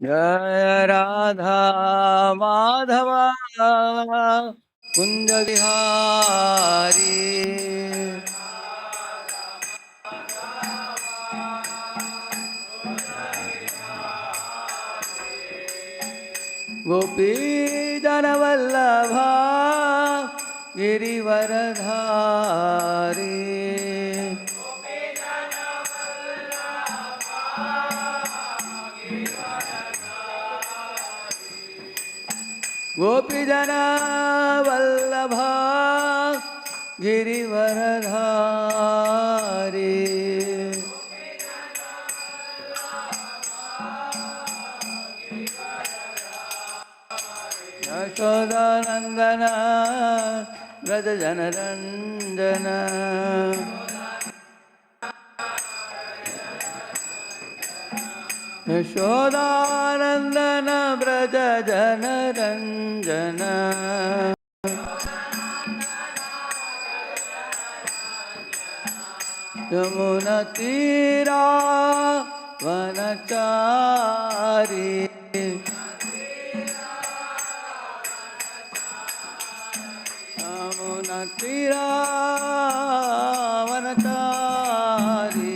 जय राधा माधव कुंज विहारी। गोपी जन वल्लभा गिरिवरधारी। गोपी जन वल्लभा गिरिवरधारी। यशोदानंदन व्रज जन रंजन। यशोदानंदन व्रज जन रंजन। यमुना तीरा वनचारी। यमुना तीरा वनचारी।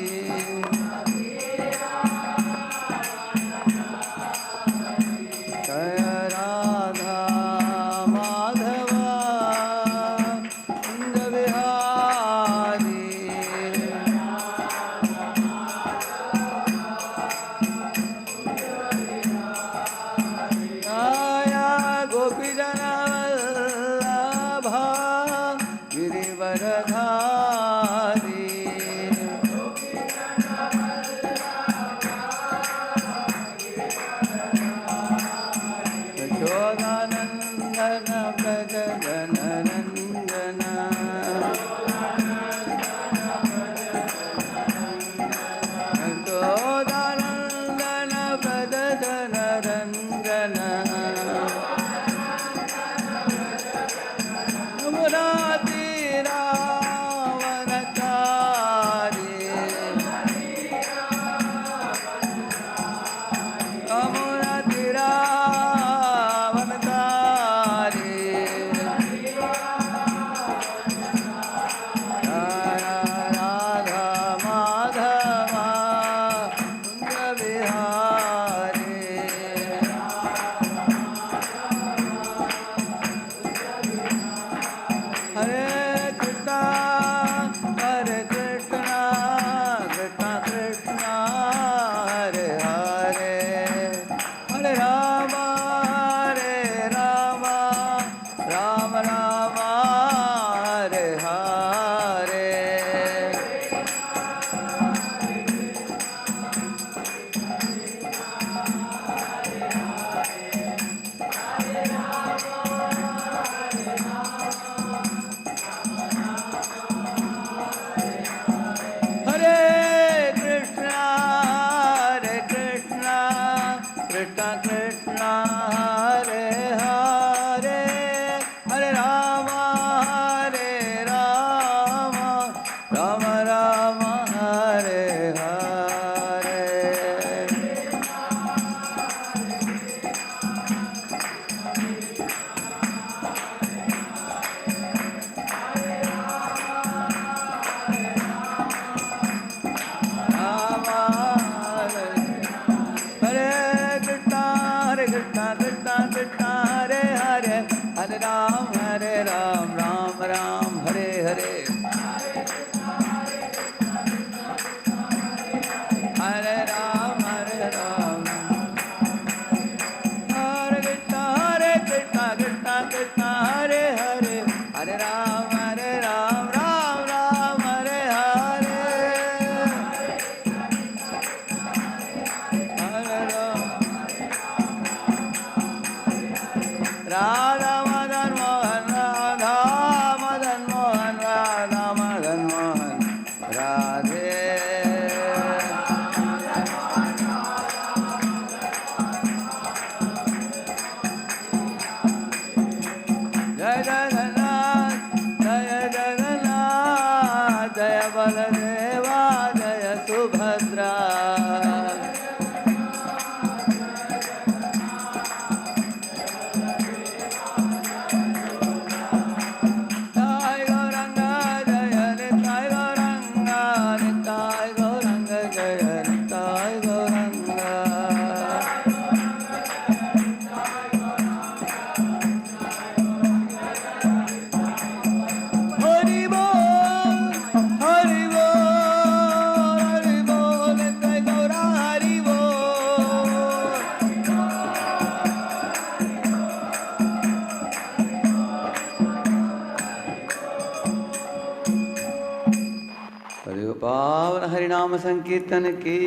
नाम संकीर्तन की,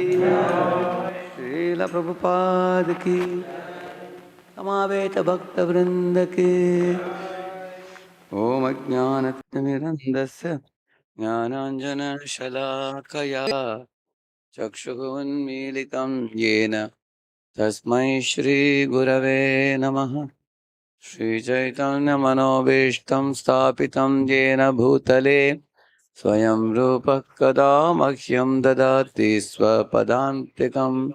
श्रील प्रभुपाद की, समावेत भक्त वृंद की। ओम अज्ञानतिमिरन्धस्य ज्ञानाञ्जनशलाकया चक्षुरुन्मीलितं येन तस्मै श्रीगुरवे नमः। श्रीचैतन्यमनोभीष्टं स्थापितं येन भूतले स्वयं रूपः कदा मह्यं ददाति स्वपदान्तिकम्।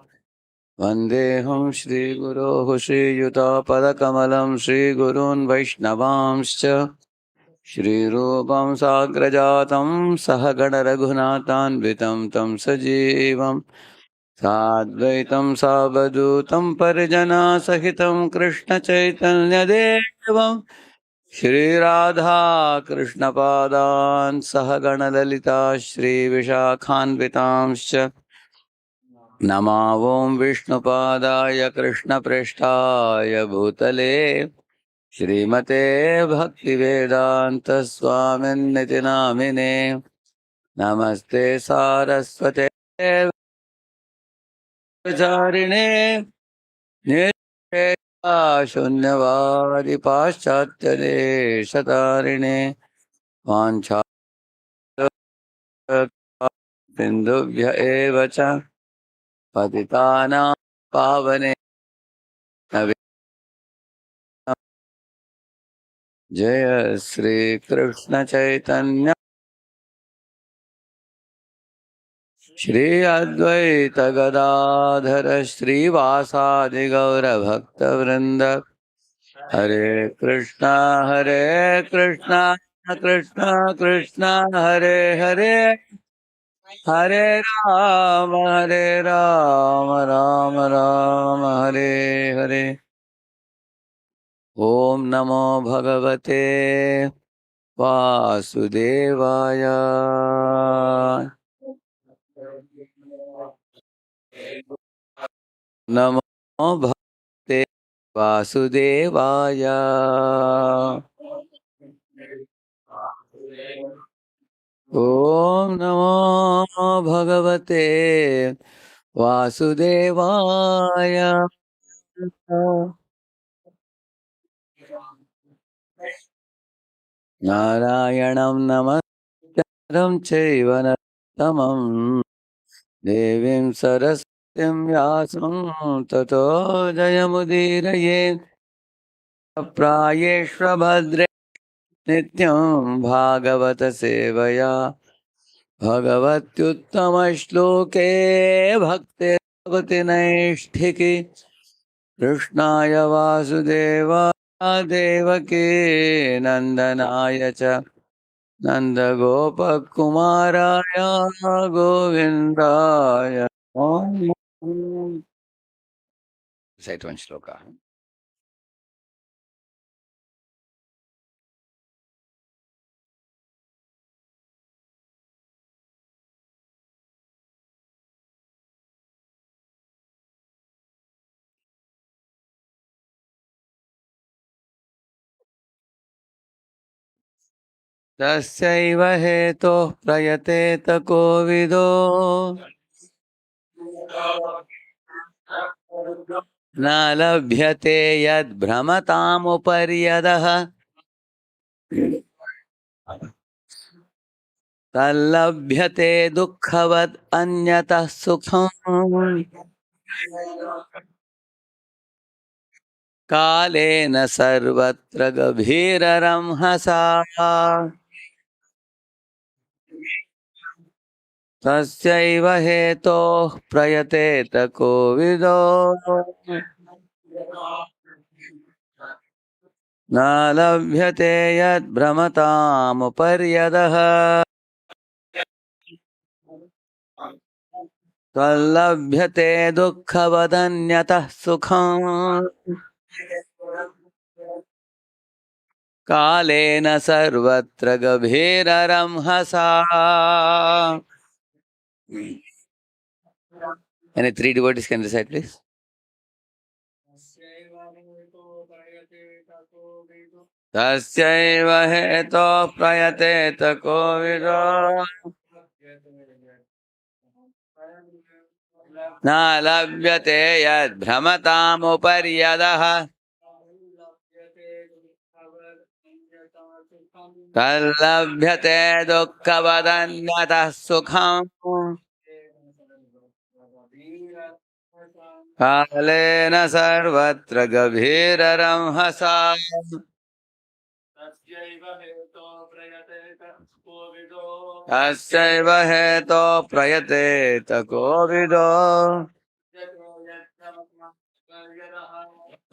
वन्देऽहं श्रीगुरोः श्रीयुतापदकमलं श्रीगुरून् वैष्णवांश्च श्रीरूपं साग्रजातं सहगणरघुनाथान्वितं तं सजीवं साद्वैतं सावधूतं परिजनसहितं कृष्णचैतन्यदेवं श्रीराधा कृष्णपादान् सहगणललिता श्रीविशाखान्वितांश्च नमो ॐ विष्णुपादाय कृष्णप्रेष्ठाय भूतले श्रीमते भक्तिवेदान्तस्वामिन्निति नामिने। नमस्ते सारस्वते विचारिणे निर्विशेषा शून्यवादी पाश्चात्यदेशतारिणे वाञ्छाकल्पतरुभ्य एव च पतितानां पावने जय श्री कृष्ण चैतन्य श्री अद्वैत गदाधर श्रीवासादि गौर भक्त वृंद। हरे कृष्णा कृष्णा कृष्णा हरे हरे, हरे राम राम राम हरे हरे। ओम नमो भगवते वासुदेवाय। नमो भगवते वासुदेवाय। ओम नमो भगवते वासुदेवाय। नारायणं नमस्कारं चैव नरोत्तमं देवीं सरस्वतीं व्यासं ततो जयमुदीरये। प्रायेष्वभद्रे नित्यं भागवत सेवया भगवत्युत्तमश्लोके भक्तिर्भवति नैष्ठिकी। कृष्णाय वासुदेवाय देवकी नन्दनाय च नन्दगोपकुमाराय गोविन्दाय नमः। Recite one shloka. तस्यैव हेतोः प्रयतेत कोविदो न लभ्यते यद्भ्रमतामुपर्यदः तल्लभ्यते दुःखवद् अन्यतः सुखम्। कालेन सर्वत्र गभीररंहसा तस्यैव हेतोः प्रयतेत कोविदो न लभ्यते यद्भ्रमतामुपर्यदः तल्लभ्यते दुःखवदन्यतः सुखम्। कालेन सर्वत्र गभीररंहसा। Any three devotees can recite, please. तस्यैव हेतोः प्रयतेत कोविदो Na labhyate yad bhramatam uparyadaha tallabhyate dukkhavadanyatah sukham kalena sarvatra gabhiraram hasa tasyaiva heto prayate takovido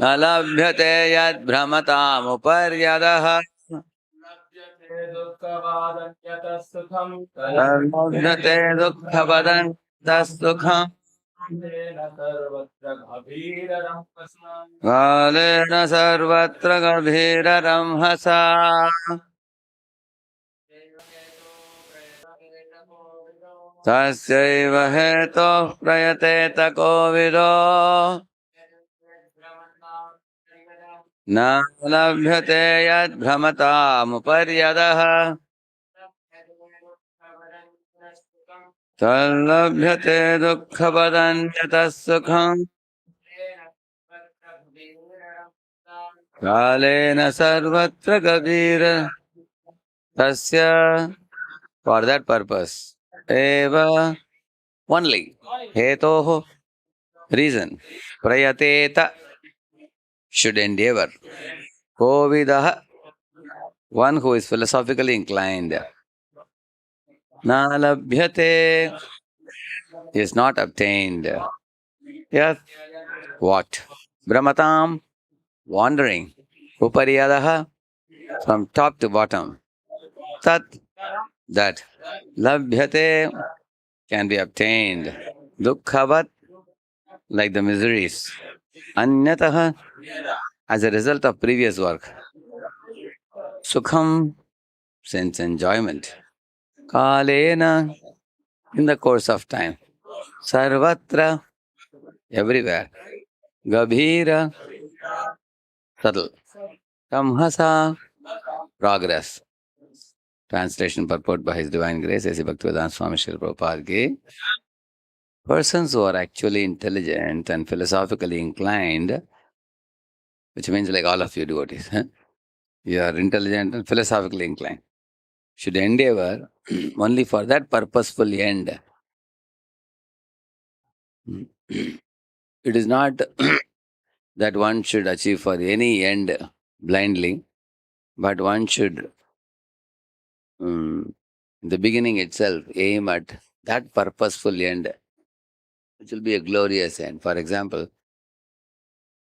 nalabhyate yad bhramatam uparyadaha nalabhyate dukkhavadanyatah sukham kalena sarvatra gabhiraram hasa tasyaiva heto prayate takovido na labhyate yad bhramatam uparyadaha tallabhyate dukkhavadanyatah sukham kalena sarvatra gabhira tasya. For that purpose eva only hetoho reason prayateta should endeavor kovidaha one who is philosophically inclined na labhyate is not obtained. Yes. What? Brahmatam wandering upariyadaha from top to bottom. Tat that labhyate can be obtained. Dukkhavat like the miseries. Anyataha as a result of previous work. Sukham sense enjoyment. Kalena in the course of time. Sarvatra everywhere. Gabhira subtle. Tamhasa progress. Translation purport by His Divine Grace, A.C. Bhaktivedanta Swami Srila Prabhupada ki. Persons who are actually intelligent and philosophically inclined, which means like all of you devotees, you are intelligent and philosophically inclined, should endeavor only for that purposeful end. It is not that one should achieve for any end blindly, but one should, in the beginning itself, aim at that purposeful end, which will be a glorious end. For example,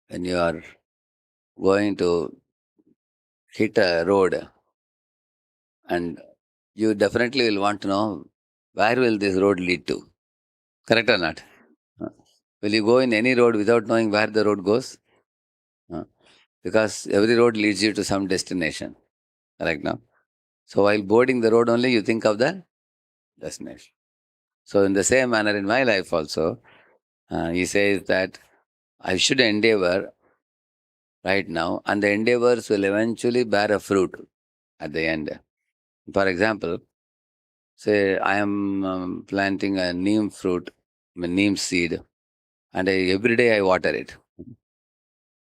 when you are going to hit a road, and you definitely will want to know where will this road lead to. Correct or not? Will you go in any road without knowing where the road goes? Because every road leads you to some destination. Correct now? So while boarding the road only, you think of the destination. So in the same manner in my life also, he says that I should endeavor right now, and the endeavors will eventually bear a fruit at the end. For example, say I am planting a neem fruit, a neem seed, and every day I water it.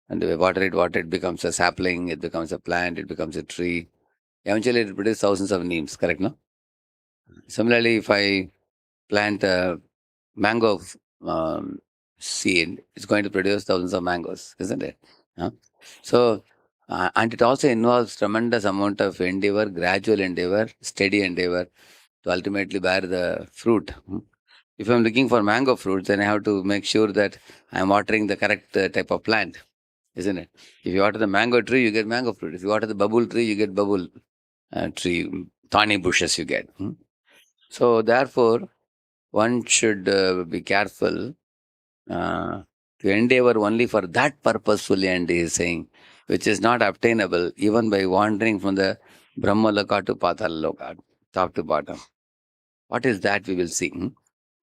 And I water it becomes a sapling, it becomes a plant, it becomes a tree. Eventually it produces thousands of neems, correct, no? Similarly, if I plant a mango seed, it's going to produce thousands of mangoes, isn't it? Huh? So, and it also involves tremendous amount of endeavor, gradual endeavor, steady endeavor to ultimately bear the fruit. If I'm looking for mango fruits, then I have to make sure that I'm watering the correct type of plant, isn't it? If you water the mango tree, you get mango fruit. If you water the bubble tree, you get bubble tree, thorny bushes you get. So therefore, one should be careful to endeavor only for that purposeful end, he is saying, which is not obtainable even by wandering from the Brahma Loka to Patala Loka, top to bottom. What is that we will see?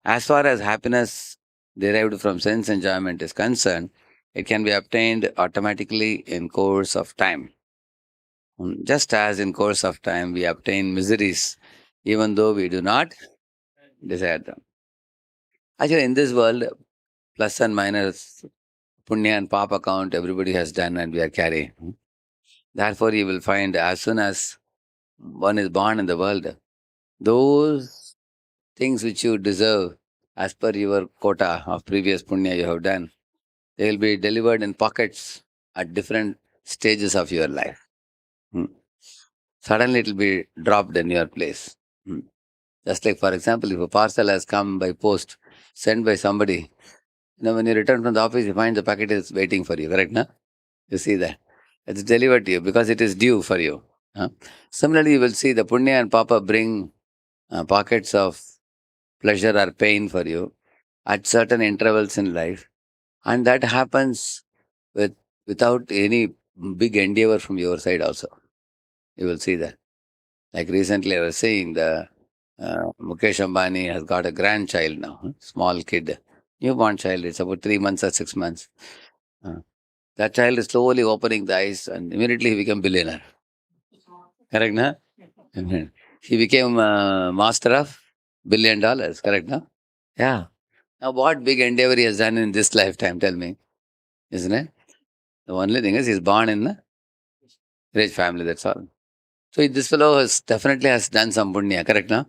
As far as happiness derived from sense enjoyment is concerned, it can be obtained automatically in course of time. Just as in course of time we obtain miseries even though we do not desire them. Actually, in this world, plus and minus, punya and papa count, everybody has done and we are carrying. Therefore, you will find as soon as one is born in the world, those things which you deserve as per your quota of previous punya you have done, they will be delivered in pockets at different stages of your life. Hmm. Suddenly it will be dropped in your place. Hmm. Just like, for example, if a parcel has come by post, sent by somebody, when you return from the office, you find the packet is waiting for you, correct? Na? You see that. It's delivered to you because it is due for you. Huh? Similarly, you will see the punya and papa bring pockets of pleasure or pain for you at certain intervals in life. And that happens with without any big endeavor from your side also. You will see that. Like recently I was saying the Mukesh Ambani has got a grandchild now, small kid, newborn child. It's about 3 months or 6 months. Uh, that child is slowly opening the eyes and immediately he became billionaire. Correct, na? Mhm. He became master of $1 billion. Correct, na? Yeah. Now, what big endeavor he has done in this lifetime? Tell me, isn't it? The only thing is he's born in a rich family. That's all. So this fellow has definitely has done some punya. Correct, na?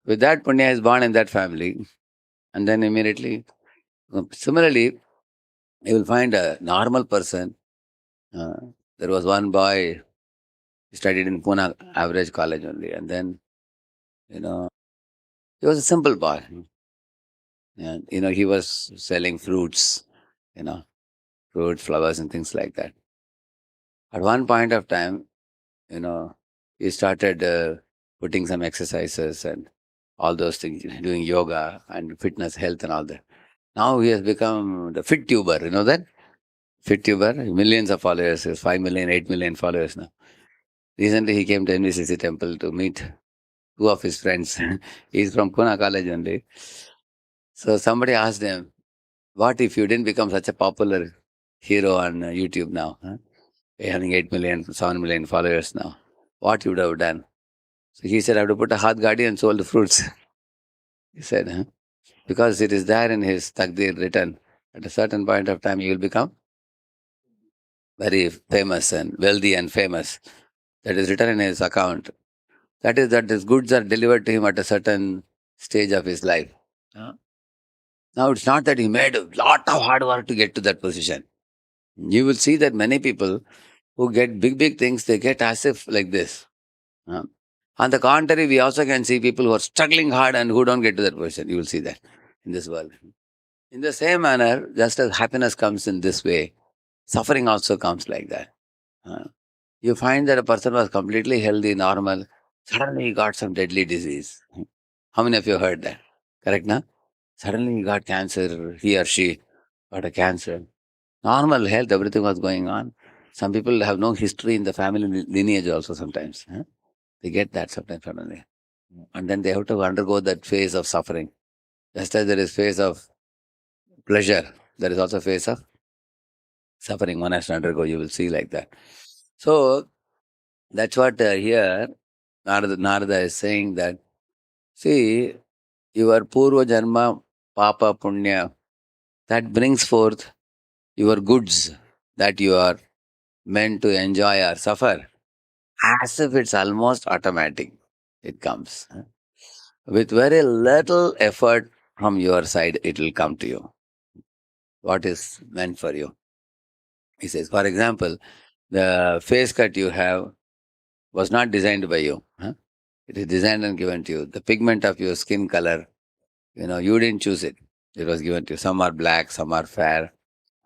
With that punya, is born in that family, and then immediately, similarly, you will find a normal person. Uh, there was one boy he studied in Pune average college only, and then you know he was a simple boy, and he was selling fruits, you know, fruit, flowers, and things like that. At one point of time, you know, he started putting some exercises and all those things, doing yoga and fitness, health, and all that. Now he has become the fit tuber. You know that fit tuber, millions of followers, he has 5 million, 8 million followers now. Recently, he came to NVCC temple to meet two of his friends. He's from Pune College only. So somebody asked him, "What if you didn't become such a popular hero on YouTube now? Huh? You're having 8 million, 7 million followers now. What you would have done?" So he said, "I would have put a hot gadi and sold the fruits." He said, huh? Because it is there in his takdir written. At a certain point of time, you will become very famous and wealthy and famous. That is written in his account. That is that his goods are delivered to him at a certain stage of his life. Huh? Now, it's not that he made a lot of hard work to get to that position. You will see that many people who get big, big things, they get as if like this. Huh? On the contrary, we also can see people who are struggling hard and who don't get to that position. You will see that in this world. In the same manner, just as happiness comes in this way, suffering also comes like that. Uh, you find that a person was completely healthy, normal, suddenly he got some deadly disease. How many of you heard that? Correct, na? Suddenly he got cancer, he or she got a cancer. Normal health, everything was going on. Some people have no history in the family lineage also sometimes. Huh? They get that sometimes suddenly. And then they have to undergo that phase of suffering. Just as there is phase of pleasure, there is also phase of suffering one has to undergo. You will see like that. So that's what here Narada is saying that, see, your Purva Janma, Papa Punya, that brings forth your goods that you are meant to enjoy or suffer, as if it's almost automatic. It comes. With very little effort from your side, it will come to you. What is meant for you? He says, for example, the face cut you have was not designed by you. Huh? It is designed and given to you. The pigment of your skin color, you didn't choose it. It was given to you. Some are black, some are fair,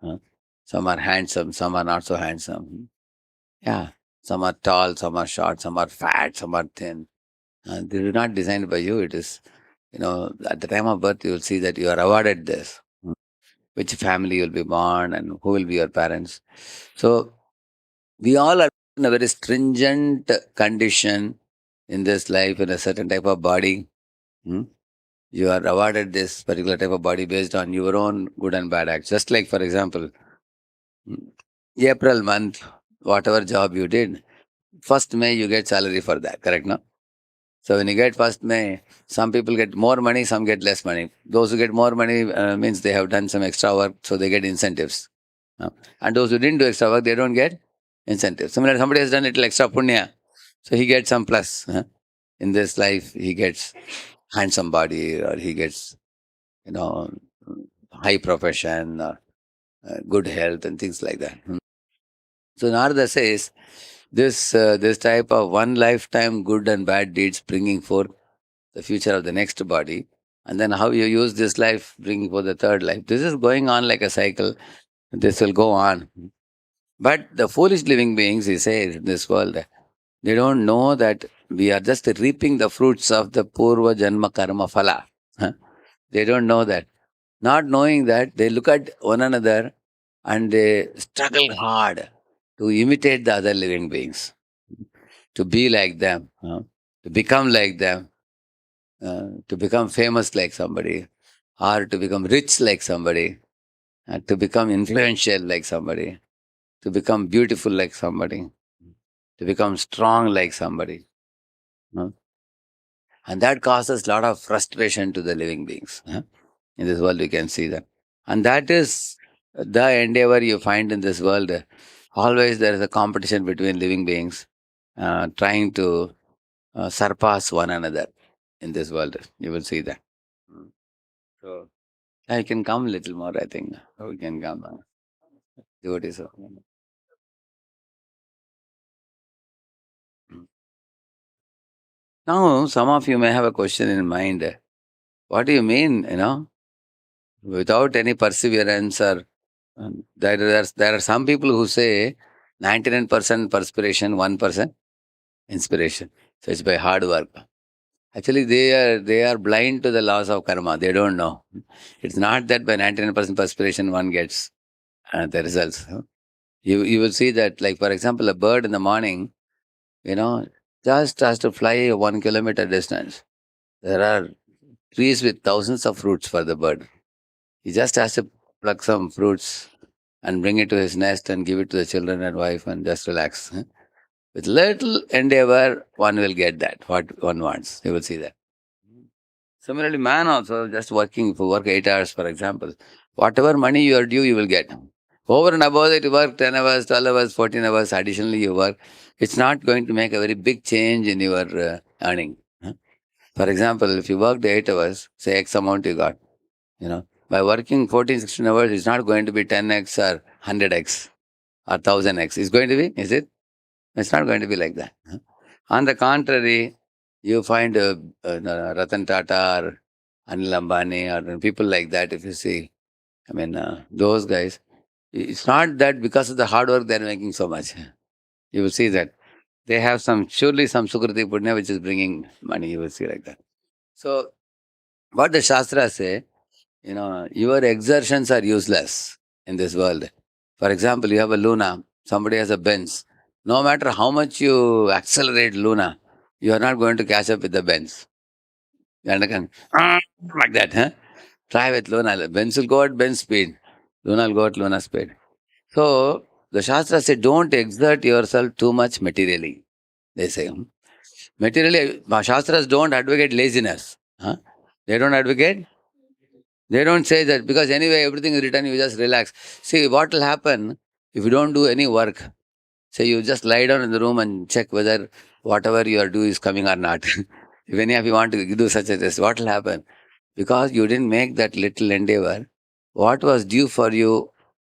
huh? Some are handsome, some are not so handsome. Yeah. Some are tall, some are short, some are fat, some are thin. They are not designed by you. It is, at the time of birth, you will see that you are awarded this. Which family you will be born and who will be your parents. So we all are in a very stringent condition in this life in a certain type of body. Hmm? You are awarded this particular type of body based on your own good and bad acts. Just like, for example, hmm, April month, whatever job you did, first May you get salary for that, correct? No? So when you get first May, some people get more money, some get less money. Those who get more money means they have done some extra work, so they get incentives. And those who didn't do extra work, they don't get incentives. Similarly, somebody has done little extra punya, so he gets some plus. In this life, he gets handsome body, or he gets, you know, high profession, or good health, and things like that. So Narada says this type of one lifetime good and bad deeds bringing forth the future of the next body, and then how you use this life bringing forth the third life. This is going on like a cycle. This will go on. But the foolish living beings, he says, in this world, they don't know that we are just reaping the fruits of the Purva Janma Karma Phala. Huh? They don't know that. Not knowing that, they look at one another and they struggle hard to imitate the other living beings, to be like them, to become like them, to become famous like somebody, or to become rich like somebody, to become influential like somebody, to become beautiful like somebody, to become strong like somebody. And that causes a lot of frustration to the living beings. In this world, you can see that. And that is the endeavor you find in this world. Always there is a competition between living beings trying to surpass one another in this world. You will see that. Mm. So I can come a little more, I think. We can come. Devotees. Mm. Now, some of you may have a question in mind. What do you mean, without any perseverance or there are some people who say 99% perspiration, 1% inspiration. So it's by hard work. Actually, they are blind to the laws of karma. They don't know. It's not that by 99% perspiration one gets the results. You will see that, like for example, a bird in the morning, you know, just has to fly a 1 kilometer distance. There are trees with thousands of fruits for the bird. He just has to pluck some fruits and bring it to his nest and give it to the children and wife and just relax. With little endeavor, one will get that, what one wants. You will see that. Similarly, man also just working, if you work 8 hours, for example, whatever money you are due, you will get. Over and above it, you work 10 hours, 12 hours, 14 hours, additionally you work. It's not going to make a very big change in your earning. For example, if you worked 8 hours, say X amount you got, by working 14, 16 hours, it's not going to be 10x or 100x or 1000x. It's going to be, is it? It's not going to be like that. On the contrary, you find Ratan Tata or Anil Ambani or people like that, if you see, those guys, it's not that because of the hard work they're making so much. You will see that. They have surely some Sukriti Punya which is bringing money, you will see like that. So, what the Shastras say, your exertions are useless in this world. For example, you have a Luna, somebody has a Benz. No matter how much you accelerate Luna, you are not going to catch up with the Benz. You understand? Like that, huh? Try with Luna. Benz will go at Benz speed. Luna will go at Luna speed. So, the Shastra say, don't exert yourself too much materially. They say. Materially, Shastras don't advocate laziness. They don't advocate. They don't say that because anyway everything is written, you just relax. See, what will happen if you don't do any work? Say you just lie down in the room and check whether whatever you are doing is coming or not. If any of you want to do such a test, what will happen? Because you didn't make that little endeavor, what was due for you,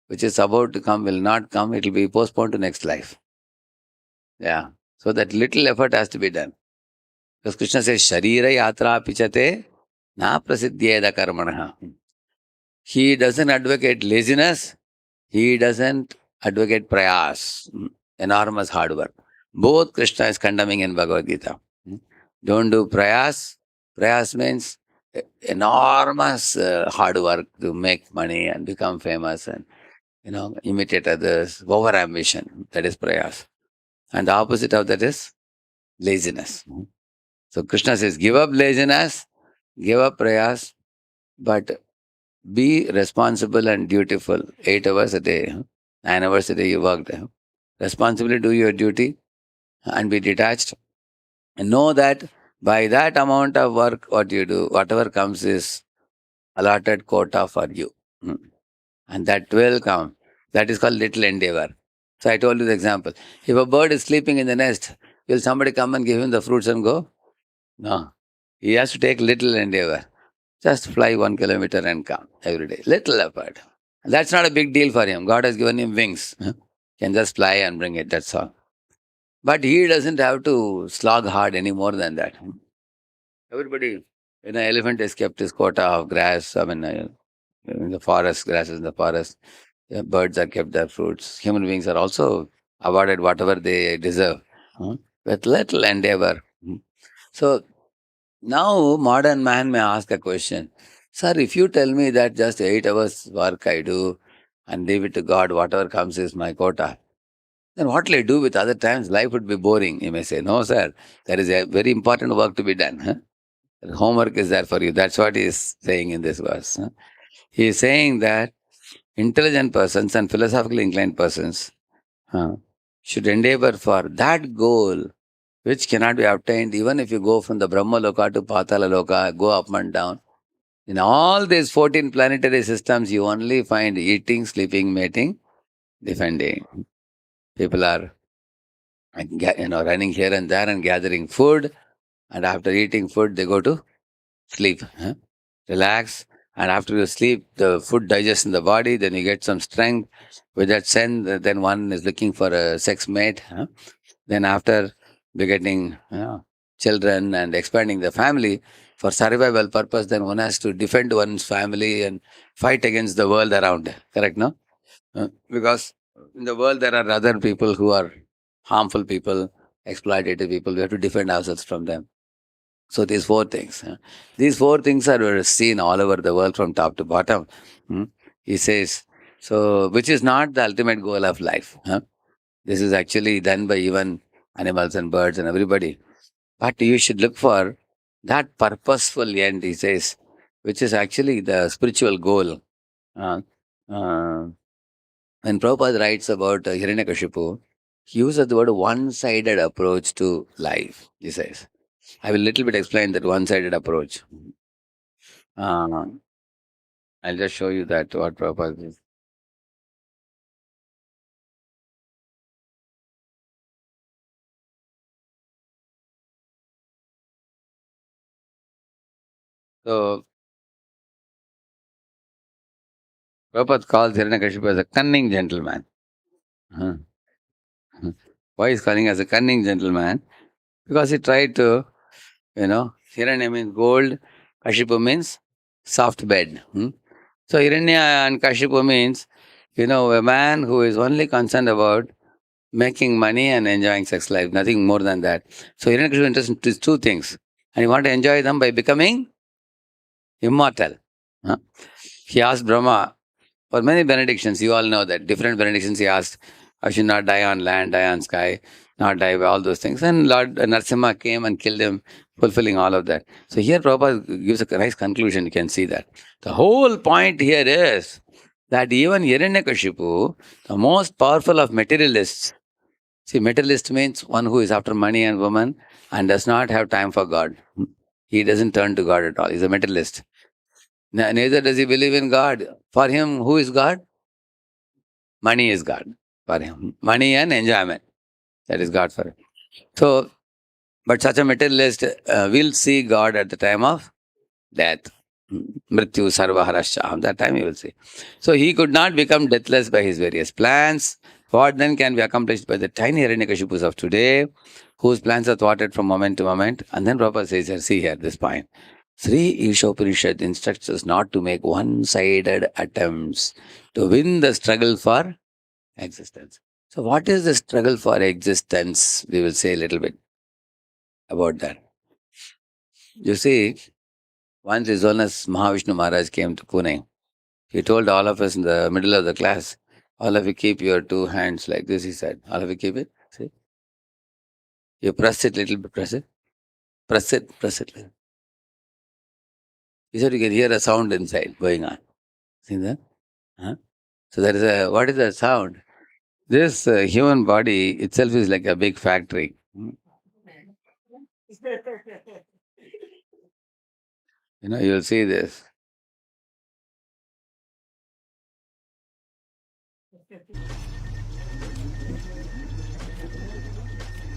which is about to come, will not come. It will be postponed to next life. Yeah. So that little effort has to be done. Because Krishna says, Sharira yatra pichate na prasiddhyeda karmanaha. He doesn't advocate laziness. He doesn't advocate prayas, enormous hard work. Both Krishna is condemning in Bhagavad Gita. Don't do prayas. Prayas means enormous hard work to make money and become famous and imitate others. Over ambition. That is prayas. And the opposite of that is laziness. So Krishna says, give up laziness, give up prayas, but be responsible and dutiful. 8 hours a day, 9 hours a day you work there. Responsibly do your duty and be detached. And know that By that amount of work, what you do, whatever comes is allotted quota for you. Hmm. And that will come. That is called little endeavor. So I told you the example. If a bird is sleeping in the nest, will somebody come and give him the fruits and go? No. He has to take little endeavor. Just fly 1 kilometer and come every day. Little effort. That's not a big deal for him. God has given him wings. Huh? Can just fly and bring it. That's all. But he doesn't have to slog hard any more than that. Everybody, elephant has kept his quota of grass. I mean, in the forest, grasses in the forest. Birds are kept their fruits. Human beings are also awarded whatever they deserve, huh, with little endeavor. So now modern man may ask a question, sir, if you tell me that just 8 hours work I do and leave it to God, whatever comes is my quota, then what will I do with other times? Life would be boring. You may say, no, sir, there is a very important work to be done. Huh? Homework is there for you. That's what he is saying in this verse. Huh? He is saying that intelligent persons and philosophically inclined persons should endeavor for that goal which cannot be obtained even if you go from the Brahma Loka to Patala Loka, go up and down. In all these 14 planetary systems, you only find eating, sleeping, mating, defending. People are running here and there and gathering food, and after eating food, they go to sleep. Huh? Relax, and after you sleep, the food digests in the body, then you get some strength. With that sense, then one is looking for a sex mate. Huh? Then after begetting children and expanding the family for survival purpose, then one has to defend one's family and fight against the world around. Correct, no? Because in the world there are other people who are harmful people, exploitative people. We have to defend ourselves from them. So these four things. These four things are seen all over the world from top to bottom. Hmm. He says, so which is not the ultimate goal of life. This is actually done by even animals and birds and everybody. But you should look for that purposeful end, he says, which is actually the spiritual goal. Uh, uh, when Prabhupada writes about Hiranyakashipu, he uses the word one-sided approach to life, he says. I will little bit explain that one-sided approach. Uh, I'll just show you that what Prabhupada is. So Prabhupada calls Hiranyakashipu as a cunning gentleman. Uh, Why is calling as a cunning gentleman? Because he tried to, Hiranya means gold, Kashipu means soft bed. So Hiranya and Kashipu means, a man who is only concerned about making money and enjoying sex life, nothing more than that. So Hiranyakashipu is interested in two things, and he want to enjoy them by becoming immortal. Huh? He asked Brahma for many benedictions. You all know that different benedictions he asked. I should not die on land, die on sky, not die by all those things. And Lord Narasimha came and killed him, fulfilling all of that. So here Prabhupada gives a nice conclusion. You can see that. The whole point here is that even Hiranyakashipu, the most powerful of materialists, see, materialist means one who is after money and woman and does not have time for God. He doesn't turn to God at all. He's a materialist. Neither does he believe in God. For him, who is God? Money is God for him. Money and enjoyment. That is God for him. So, but such a materialist will see God at the time of death. Mrityu sarva harasya. That time he will see. So he could not become deathless by his various plans. What then can be accomplished by the tiny Hiranyakashipus of today, whose plans are thwarted from moment to moment? And then Prabhupada says here, see here, this point. Sri Ishopanishad instructs us not to make one-sided attempts to win the struggle for existence. So what is the struggle for existence? We will say a little bit about that. You see, once His Holiness Mahavishnu Maharaj came to Pune. He told all of us in the middle of the class, all of you keep your two hands like this, he said. All of you keep it. See? You press it little bit, press it. Press it, press it. He said you can hear a sound inside going on. See that? Huh? So there is what is that sound? This human body itself is like a big factory. You'll see this.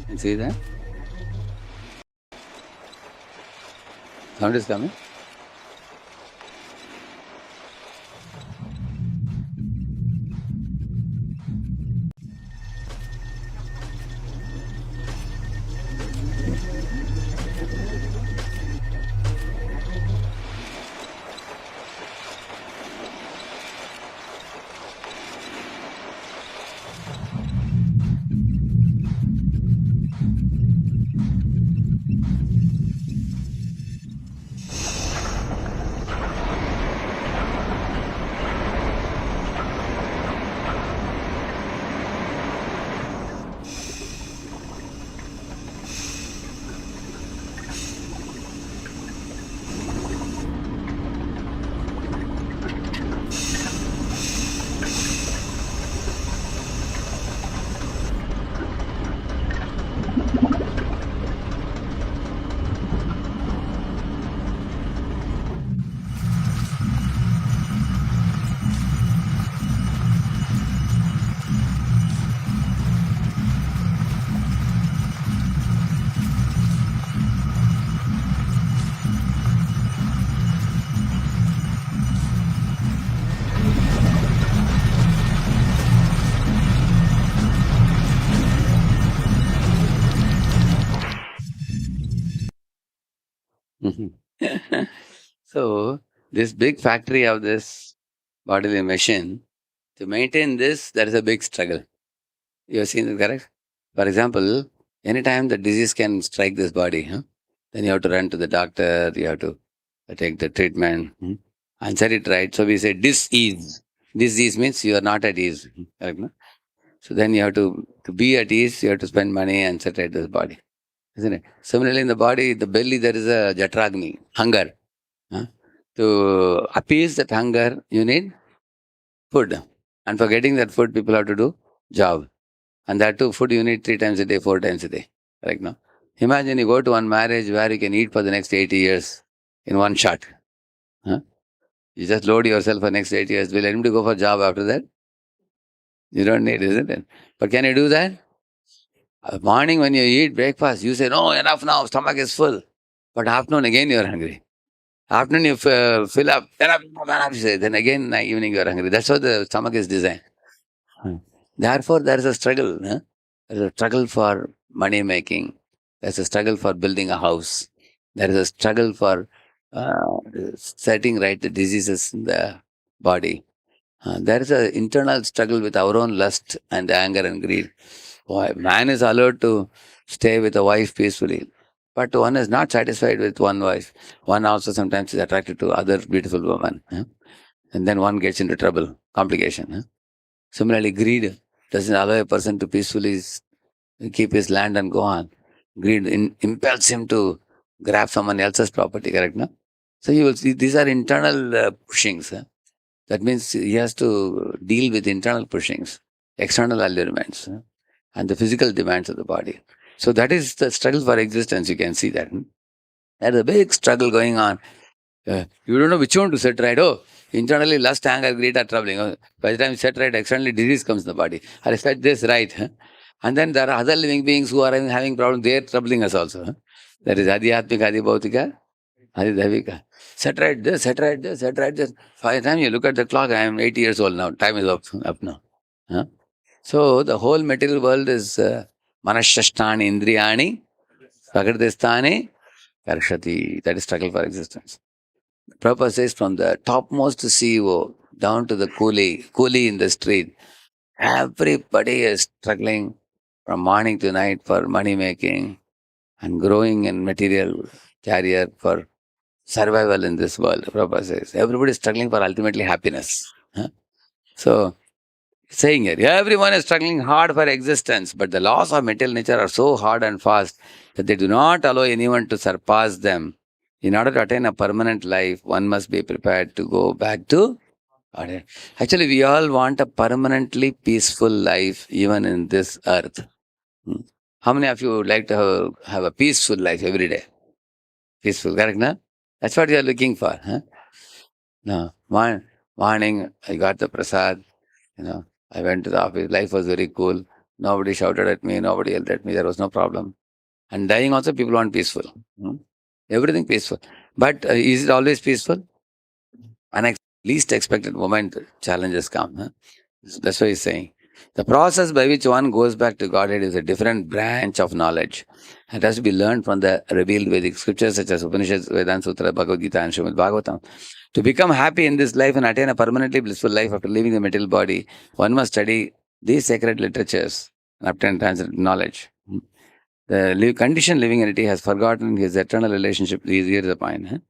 You see that? Sound is coming. So, this big factory of this bodily machine, to maintain this, there is a big struggle. You have seen it, correct? For example, anytime the disease can strike this body, then you have to run to the doctor, you have to take the treatment, and set it right. So we say dis-ease. Dis-ease means you are not at ease. Correct, no? So then you have to be at ease, you have to spend money and set right this body. Isn't it? Similarly, in the body, the belly, there is a jatragni, hunger. Huh? To appease that hunger, you need food. And for getting that food, people have to do job. And that too, food you need 3 times a day, 4 times a day. Right now. Imagine you go to one marriage where you can eat for the next 80 years in one shot. Huh? You just load yourself for next 8 years. Will anybody go for job after that? You don't need, isn't it? But can you do that? Morning when you eat breakfast, you say, no, enough now, stomach is full. But afternoon again you are hungry. Afternoon you fill up, enough, enough, you say. Then again evening you are hungry. That's how the stomach is designed. Therefore, there is a struggle. There is a struggle for money making. There is a struggle for building a house. There is a struggle for setting right the diseases in the body. There is an internal struggle with our own lust and anger and greed. Why? Man is allowed to stay with a wife peacefully, but one is not satisfied with one wife. One also sometimes is attracted to other beautiful woman, and then one gets into trouble, complication. Similarly, greed doesn't allow a person to peacefully keep his land and go on. Greed impels him to grab someone else's property, correct? No? So you will see these are internal pushings. That means he has to deal with internal pushings, external allurements, and the physical demands of the body. So that is the struggle for existence. You can see that. There's a big struggle going on. You don't know which one to set right. Oh, internally lust, anger, greed are troubling. Oh, by the time you set right, externally disease comes in the body. I set this right. And then there are other living beings who are having problems. They are troubling us also. There is Adhyatmika, Adhibhautika, Adhidhavika. Set right this, set right this, set right this. By the time you look at the clock, I am 80 years old now. Time is up now. Huh? So the whole material world is manashashtani indriyani, prakritistani, karshati. That is struggle for existence. Prabhupada says from the topmost CEO down to the coolie in the street, everybody is struggling from morning to night for money making and growing in material carrier for survival in this world. Prabhupada says everybody is struggling for ultimately happiness. So, saying here, everyone is struggling hard for existence, but the laws of material nature are so hard and fast that they do not allow anyone to surpass them. In order to attain a permanent life, one must be prepared to go back to order. Actually, we all want a permanently peaceful life, even in this earth. How many of you would like to have a peaceful life every day? Peaceful, correct, na? That's what you are looking for. Huh? No. Morning, I got the prasad. I went to the office. Life was very cool. Nobody shouted at me. Nobody yelled at me. There was no problem. And dying also, people want peaceful. Hmm? Everything peaceful. But is it always peaceful? Least expected moment, challenges come. Huh? That's what he's saying. The process by which one goes back to Godhead is a different branch of knowledge. It has to be learned from the revealed Vedic scriptures such as Upanishads, Vedanta Sutra, Bhagavad Gita, and Srimad Bhagavatam. To become happy in this life and attain a permanently blissful life after leaving the material body, one must study these sacred literatures and obtain transcendental knowledge. The conditioned living entity has forgotten his eternal relationship with his ears upon,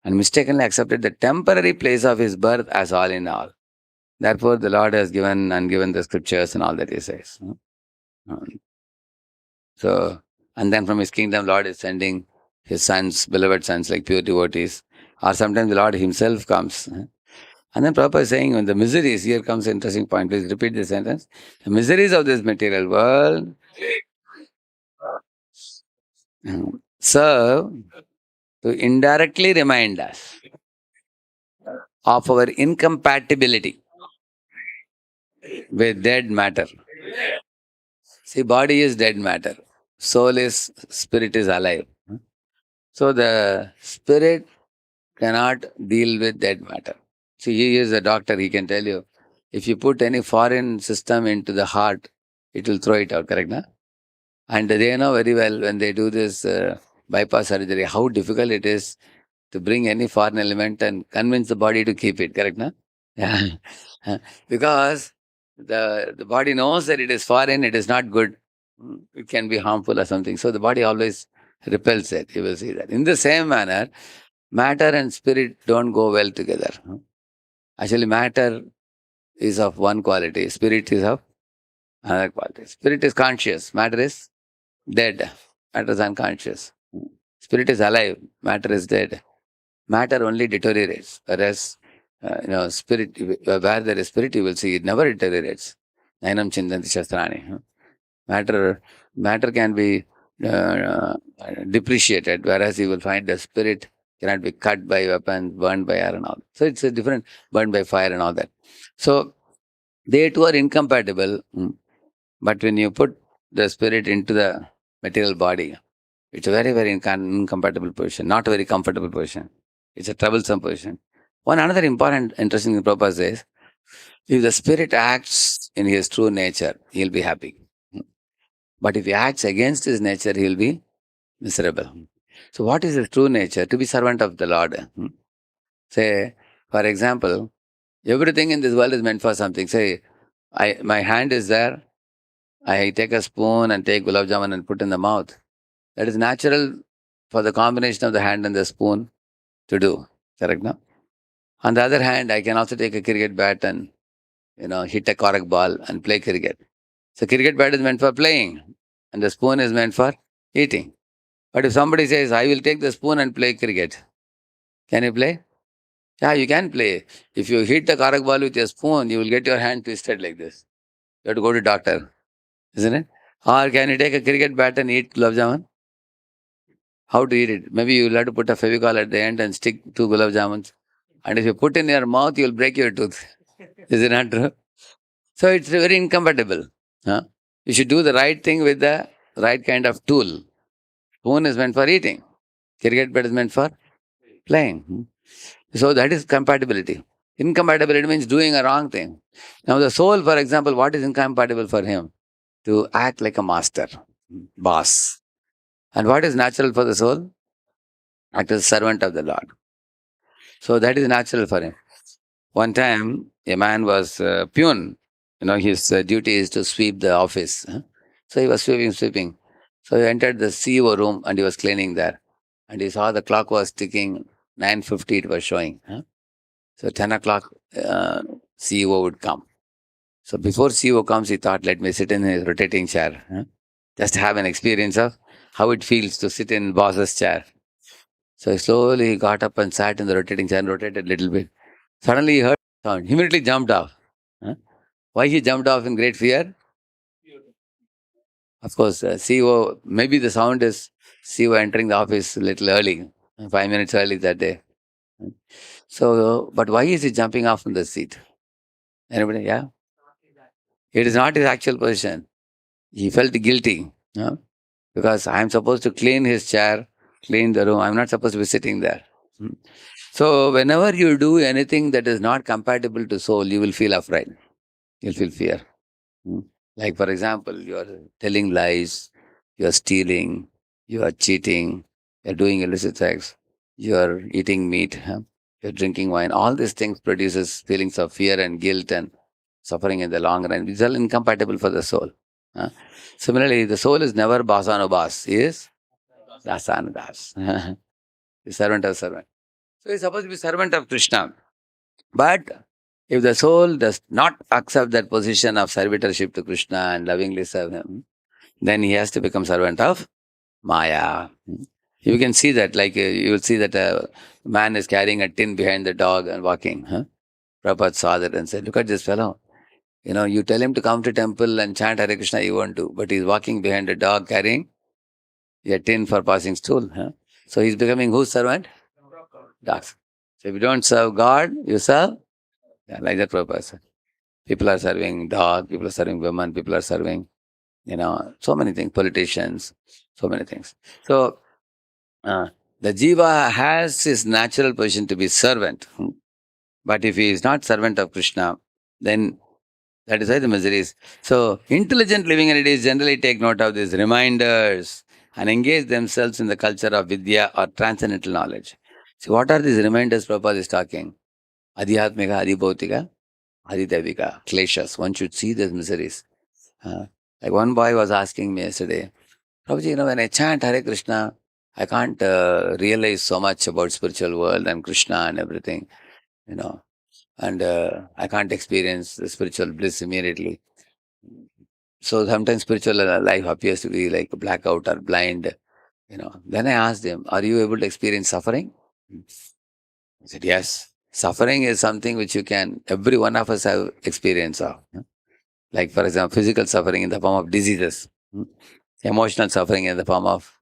and mistakenly accepted the temporary place of his birth as all in all. Therefore, the Lord has given the scriptures and all that he says. Um, So, and then from his kingdom, Lord is sending his sons, beloved sons, like pure devotees, or sometimes the Lord himself comes. And then Prabhupada is saying, when the miseries, here comes an interesting point, please repeat this sentence. The miseries of this material world serve to indirectly remind us of our incompatibility with dead matter. See, body is dead matter. Soul is, spirit is alive. So the spirit cannot deal with dead matter. See, he is a doctor, he can tell you. If you put any foreign system into the heart, it will throw it out, correct? Na? And they know very well when they do this bypass surgery, how difficult it is to bring any foreign element and convince the body to keep it, correct? Na? Yeah. Because the body knows that it is foreign, it is not good, it can be harmful or something. So the body always repels it. You will see that. In the same manner, matter and spirit don't go well together. Actually, matter is of one quality, spirit is of another quality. Spirit is conscious, matter is dead, matter is unconscious. Spirit is alive, matter is dead. Matter only deteriorates, whereas spirit, where there is spirit, you will see it never deteriorates. Nainam chintanti shastrani. Matter can be uh, depreciated, whereas you will find the spirit cannot be cut by weapons, burned by air and all. So it's a different, burned by fire and all that. So they two are incompatible. But when you put the spirit into the material body, it's a very, very incompatible position, not a very comfortable position. It's a troublesome position. One another important, interesting thing Prabhupada says, if the spirit acts in his true nature, he'll be happy. But if he acts against his nature, he'll be miserable. So what is his true nature? To be servant of the Lord. Say, for example, everything in this world is meant for something. Say, my hand is there, I take a spoon and take gulab jamun and put in the mouth. That is natural for the combination of the hand and the spoon to do. Correct, no? On the other hand, I can also take a cricket bat and hit a correct ball and play cricket. So cricket bat is meant for playing, and the spoon is meant for eating. But if somebody says, I will take the spoon and play cricket, can you play? Yeah, you can play. If you hit the correct ball with your spoon, you will get your hand twisted like this. You have to go to doctor, isn't it? Or can you take a cricket bat and eat gulab jamun? How to eat it? Maybe you will have to put a Fevicol at the end and stick two gulab jamuns. And if you put in your mouth, you will break your tooth. Is it not true? So it's very incompatible. Huh? You should do the right thing with the right kind of tool. Spoon is meant for eating. Cricket bat is meant for playing. So that is compatibility. Incompatibility means doing a wrong thing. Now the soul, for example, what is incompatible for him? To act like a master, boss. And what is natural for the soul? Act as a servant of the Lord. So that is natural for him. One time, a man was pune. His duty is to sweep the office. So he was sweeping. So he entered the CEO room and he was cleaning there. And he saw the clock was ticking, 9:50 it was showing. So 10 o'clock, CEO would come. So before CEO comes, he thought, let me sit in his rotating chair. Just have an experience of how it feels to sit in boss's chair. So slowly he got up and sat in the rotating chair and rotated a little bit. Suddenly he heard a sound. He immediately jumped off. Why he jumped off in great fear? Of course, CEO, maybe the sound is CEO entering the office a little early. 5 minutes early that day. So, but why is he jumping off from the seat? Anybody? Yeah. It is not his actual position. He felt guilty. Huh? Because I'm supposed to clean his chair, clean the room. I'm not supposed to be sitting there. Hmm. So, whenever you do anything that is not compatible to soul, you will feel afraid. You'll feel fear. Hmm. Like, for example, you are telling lies, you are stealing, you are cheating, you are doing illicit sex, you are eating meat, huh? You are drinking wine. All these things produces feelings of fear and guilt and suffering in the long run. It's all incompatible for the soul. Huh? Similarly, the soul is never basano bas, is dasana das. The servant of servant. So he's supposed to be servant of Krishna. But if the soul does not accept that position of servitorship to Krishna and lovingly serve him, then he has to become servant of Maya. You can see that, like you will see that a man is carrying a tin behind the dog and walking. Huh? Prabhupada saw that and said, "Look at this fellow. You know, you tell him to come to temple and chant Hare Krishna, he won't do. But he's walking behind a dog carrying a tin for passing stool. Huh? So he's becoming whose servant? Dogs. So if you don't serve God, you serve? Yeah, like that Prabhupada said. People are serving dog, people are serving women, people are serving, so many things, politicians, so many things. So uh, the jiva has his natural position to be servant. But if he is not servant of Krishna, then that is why the misery is. So intelligent living entities generally take note of these reminders and engage themselves in the culture of vidya or transcendental knowledge. So what are these reminders Prabhupada is talking? Adhyatmika, Adhibhautika, Adhidevika, kleshas. One should see these miseries. Uh, like one boy was asking me yesterday, Prabhuji, when I chant Hare Krishna, I can't realize so much about spiritual world and Krishna and everything, you know, and I can't experience the spiritual bliss immediately. So sometimes spiritual life appears to be like a blackout or blind. Then I asked him, are you able to experience suffering? He said, yes. Suffering is something which every one of us have experience of. Like, for example, physical suffering in the form of diseases, emotional suffering in the form of,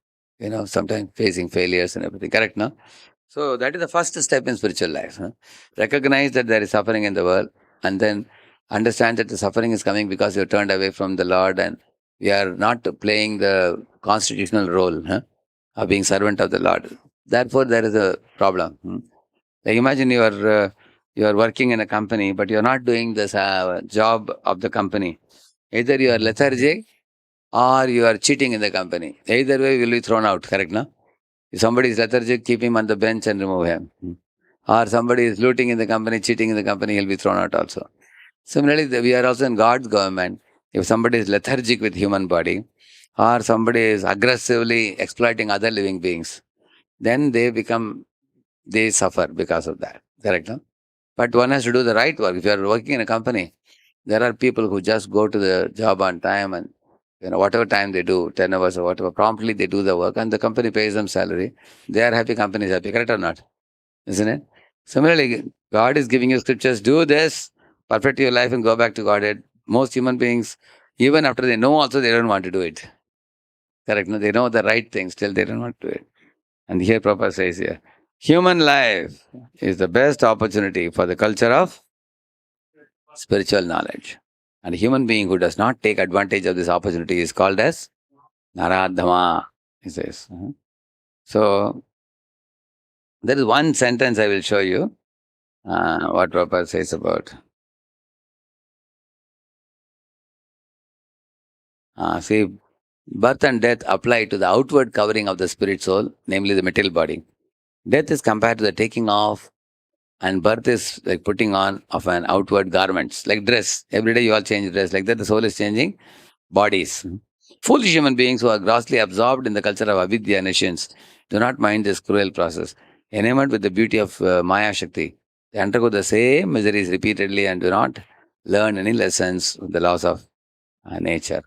sometimes facing failures and everything. Correct, no? So that is the first step in spiritual life. Recognize that there is suffering in the world and then understand that the suffering is coming because you turned away from the Lord and we are not playing the constitutional role of being servant of the Lord. Therefore, there is a problem. Like imagine you are working in a company, but you are not doing this job of the company. Either you are lethargic or you are cheating in the company. Either way, you will be thrown out. Correct, no? If somebody is lethargic, keep him on the bench and remove him. Or somebody is looting in the company, cheating in the company, he'll be thrown out also. Similarly, we are also in God's government. If somebody is lethargic with human body, or somebody is aggressively exploiting other living beings, then they suffer because of that. Correct, no? But one has to do the right work. If you are working in a company, there are people who just go to the job on time and whatever time they do, 10 hours or whatever, promptly they do the work and the company pays them salary. They are happy, company is happy, correct or not? Isn't it? Similarly, God is giving you scriptures, do this, perfect your life and go back to Godhead. Most human beings, even after they know also, they don't want to do it. Correct? No, they know the right thing, still they don't want to do it. And here Prabhupada says here, human life is the best opportunity for the culture of spiritual knowledge. And a human being who does not take advantage of this opportunity is called as Naradhama, he says. So, there is one sentence I will show you what Prabhupada says about. See, birth and death apply to the outward covering of the spirit soul, namely the material body. Death is compared to the taking off, and birth is like putting on of an outward garments, like dress. Every day you all change dress. Like that, the soul is changing bodies. Foolish human beings who are grossly absorbed in the culture of avidya and nations do not mind this cruel process. Enamored with the beauty of Maya Shakti, they undergo the same miseries repeatedly and do not learn any lessons of the laws of nature.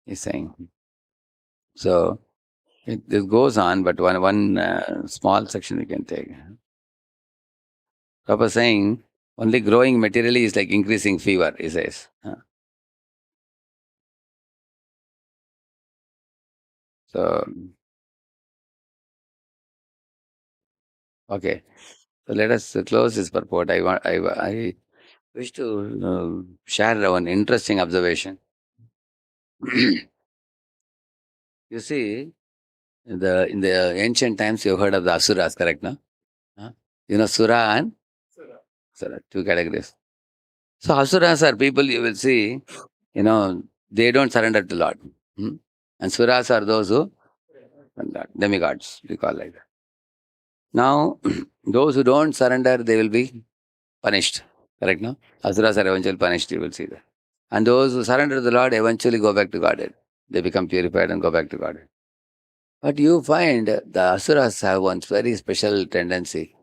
He's saying. So this goes on, but one small section we can take. Papa saying only growing materially is like increasing fever, he says. So Okay. So let us close this purport. I wish to share one interesting observation. You see, in the ancient times, you heard of the asuras, correct? No? Huh? You know, sura and sura, two categories. So asuras are people you will see, they don't surrender to Lord. Hmm? And suras are those who demigods, we call like that. Now, those who don't surrender, they will be punished. Correct? No? Asuras are eventually punished, you will see that. And those who surrender to the Lord eventually go back to Godhead. They become purified and go back to Godhead. But you find the asuras have one very special tendency.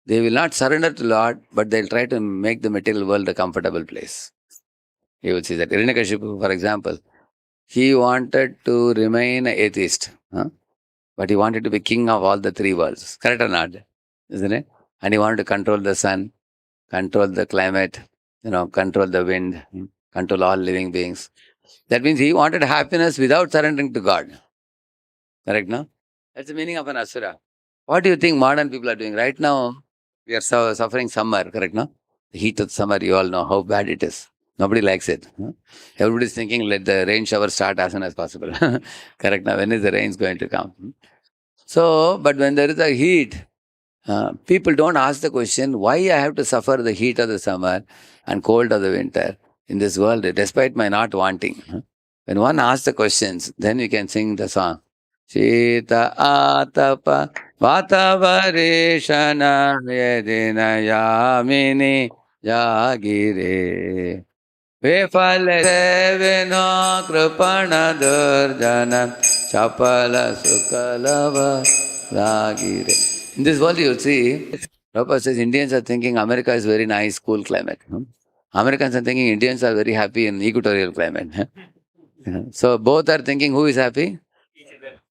They will not surrender to Lord, but they'll try to make the material world a comfortable place. You will see that. Hiranyakashipu, for example, he wanted to remain an atheist, but he wanted to be king of all the three worlds. Correct or not? Isn't it? And he wanted to control the sun, control the climate, control the wind, control all living beings. That means he wanted happiness without surrendering to God. Correct, no? That's the meaning of an asura. What do you think modern people are doing? Right now, we are suffering summer, correct, no? The heat of summer, you all know how bad it is. Nobody likes it. Everybody's thinking, let the rain shower start as soon as possible. Correct, now? When is the rain going to come? So, but when there is a heat, people don't ask the question, why I have to suffer the heat of the summer and cold of the winter in this world, despite my not wanting. When one asks the questions, then you can sing the song. Shita atapa vatavarishana yedina yamini jagire vifale sevino kripana durjana chapala sukalava ragire. In this world, you see, Prabhupada says Indians are thinking America is very nice, cool climate. Americans are thinking Indians are very happy in equatorial climate. So both are thinking who is happy,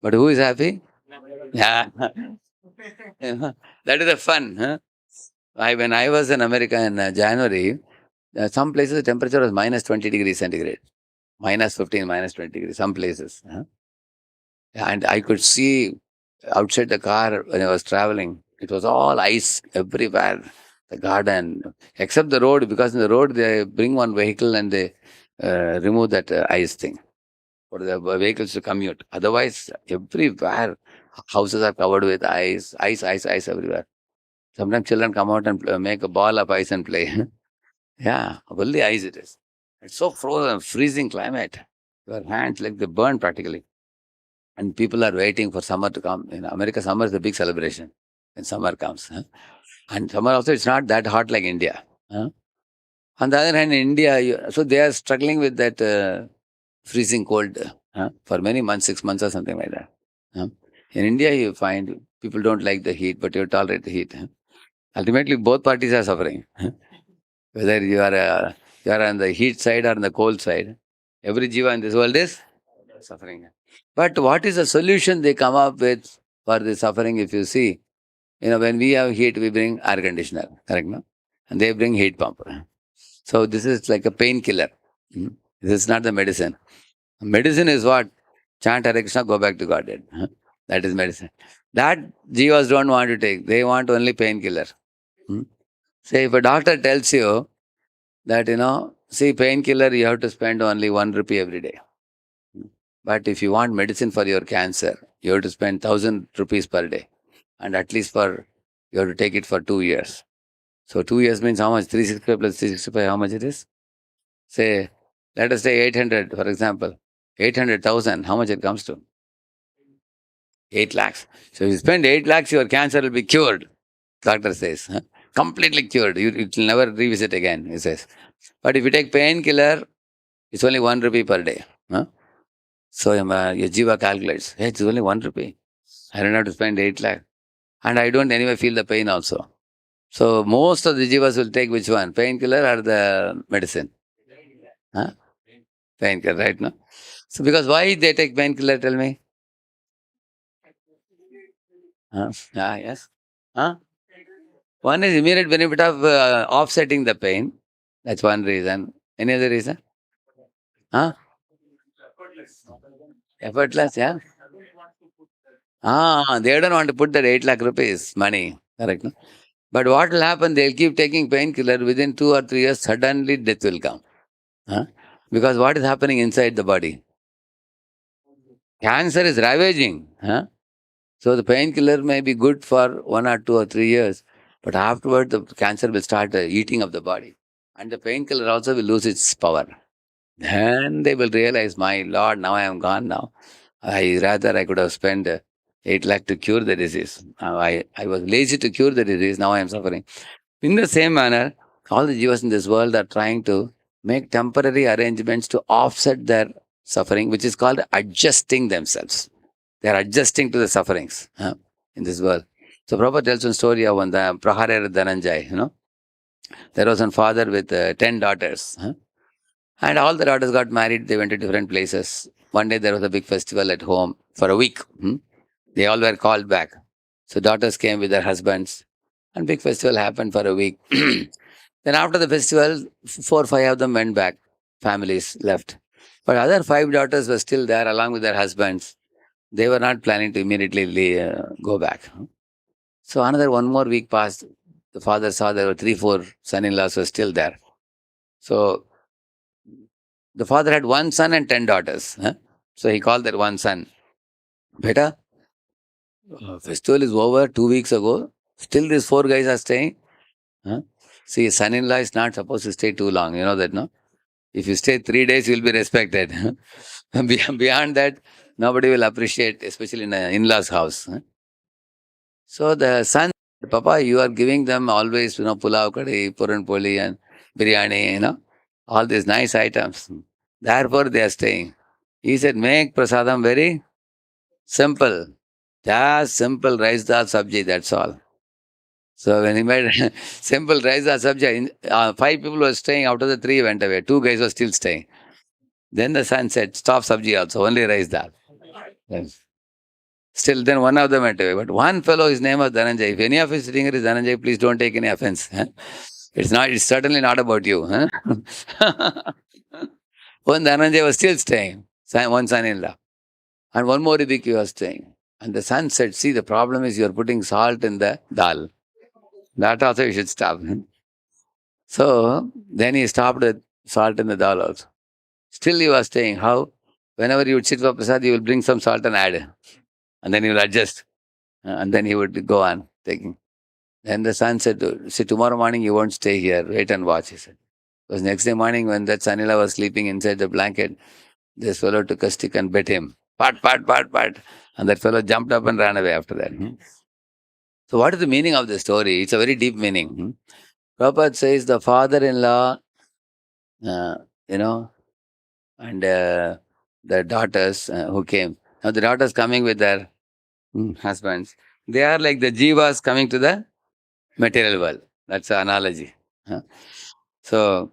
but who is happy? Yeah, that is the fun. When I was in America in January, some places the temperature was minus 20 degrees centigrade, minus 15, minus 20 degrees, some places. And I could see outside the car when I was traveling, it was all ice everywhere. The garden, except the road, because in the road they bring one vehicle and they remove that ice thing for the vehicles to commute. Otherwise, everywhere houses are covered with ice, ice, ice, ice everywhere. Sometimes children come out and make a ball of ice and play. Yeah, only ice it is. It's so frozen, freezing climate. Your hands like they burn practically. And people are waiting for summer to come. In America, summer is a big celebration when summer comes. And summer also, it's not that hot like India. On the other hand, in India, so they are struggling with that freezing cold for many months, 6 months or something like that. In India, you find people don't like the heat, but you tolerate the heat. Ultimately, both parties are suffering. Whether you are on the heat side or on the cold side, every jiva in this world is suffering. But what is the solution they come up with for the suffering? If you see, when we have heat, we bring air conditioner, correct? No? And they bring heat pump. So this is like a painkiller. This is not the medicine. Medicine is what? Chant Hare Krishna, go back to Godhead. That is medicine. That jivas don't want to take. They want only painkiller. Say if a doctor tells you that, see, painkiller, you have to spend only 1 rupee every day. But if you want medicine for your cancer, you have to spend 1,000 rupees per day. And at least you have to take it for 2 years. So 2 years means how much? 365 plus 365, how much it is? Say, let us say 800, for example. 800,000, how much it comes to? 8 lakhs. So if you spend 8 lakhs, your cancer will be cured, doctor says. Completely cured. It will never revisit again, he says. But if you take painkiller, it's only 1 rupee per day. So your jiva calculates, hey, it's only 1 rupee. I don't have to spend 8 lakh. And I don't anyway feel the pain also. So most of the jivas will take which one? Painkiller or the medicine? Huh? Painkiller, right? No? So because why they take painkiller, tell me? Yes. Huh? One is immediate benefit of offsetting the pain. That's one reason. Any other reason? Huh? Effortless, yeah. They don't want to put that 8 lakh rupees money. Correct. No? But what will happen? They'll keep taking painkiller. Within 2 or 3 years, suddenly death will come. Huh? Because what is happening inside the body? Cancer is ravaging. Huh? So the painkiller may be good for 1 or 2 or 3 years, but afterward the cancer will start eating up the body. And the painkiller also will lose its power. Then they will realize, my Lord, now I am gone now. I could have spent 8 lakh to cure the disease. Now I was lazy to cure the disease, now I am suffering. In the same manner, all the jivas in this world are trying to make temporary arrangements to offset their suffering, which is called adjusting themselves. They are adjusting to the sufferings in this world. So Prabhupada tells one story of one the Prahare Dhananjay. There was one father with 10 daughters. And all the daughters got married. They went to different places. One day there was a big festival at home for a week. They all were called back. So daughters came with their husbands. And big festival happened for a week. Then after the festival, 4 or 5 of them went back. Families left. But other 5 daughters were still there along with their husbands. They were not planning to immediately go back. So another one more week passed. The father saw there were 3, 4 son-in-laws were still there. So the father had one son and 10 daughters. So he called that one son, Beta, festival is over 2 weeks ago. Still these 4 guys are staying. See, son-in-law is not supposed to stay too long. You know that, no? If you stay 3 days, you will be respected. Beyond that, nobody will appreciate, especially in an in-laws house. So the son, Papa, you are giving them always, pulao kadhi, puran poli and biryani, all these nice items. Therefore, they are staying. He said, make prasadam very simple. Just simple rice dal sabji, that's all. So when he made simple rice dal sabji, 5 people were staying, out of the 3 went away. 2 guys were still staying. Then the son said, stop sabji also, only rice dal. Yes. Still, then one of them went away. But one fellow, his name was Dhananjay. If any of you sitting here is Dhananjay, please don't take any offense. It's certainly not about you. One Dhananjay was still staying, one son-in-law. And one more Idiki was staying. And the son said, see, the problem is you're putting salt in the dal. That also you should stop. So then he stopped with salt in the dal also. Still he was staying. How? Whenever you would sit for prasad, you will bring some salt and add. And then he will adjust. And then he would go on taking. Then the son said, see, tomorrow morning you won't stay here. Wait and watch, he said. Because next day morning when that son-in-law was sleeping inside the blanket, this fellow took a stick and bit him. Pat, pat, pat, pat. And that fellow jumped up and ran away after that. So what is the meaning of the story? It's a very deep meaning. Prabhupada says the father-in-law, uh, and the daughters who came. Now the daughters coming with their husbands. They are like the jivas coming to the material world. That's the analogy. So,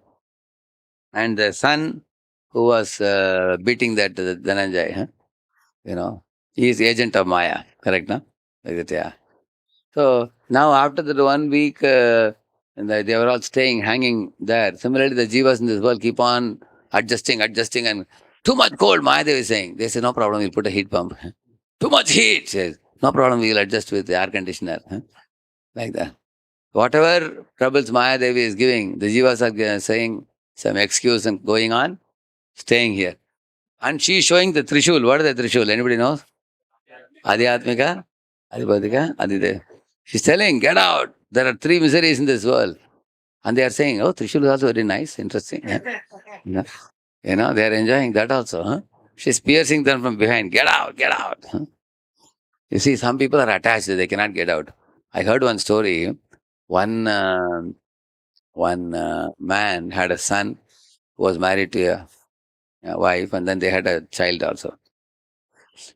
and the son who was beating that Dhananjay, he is agent of Maya. Correct, no? Like that, yeah. So now after that 1 week, they were all staying, hanging there. Similarly, the jivas in this world keep on adjusting, and too much cold, Maya Devi is saying. They say, no problem, we'll put a heat pump. Too much heat, says. No problem, we'll adjust with the air conditioner. Like that. Whatever troubles Maya Devi is giving, the jivas are saying some excuse and going on, staying here. And she is showing the Trishul. What is the Trishul? Anybody knows? Adhyatmika, Adhibadika, Adide. She's telling, get out. There are 3 miseries in this world. And they are saying, oh, Trishul is also very nice, interesting. They are enjoying that also. She's piercing them from behind. Get out, get out. You see, some people are attached. They cannot get out. I heard one story. One man had a son who was married to a wife, and then they had a child also.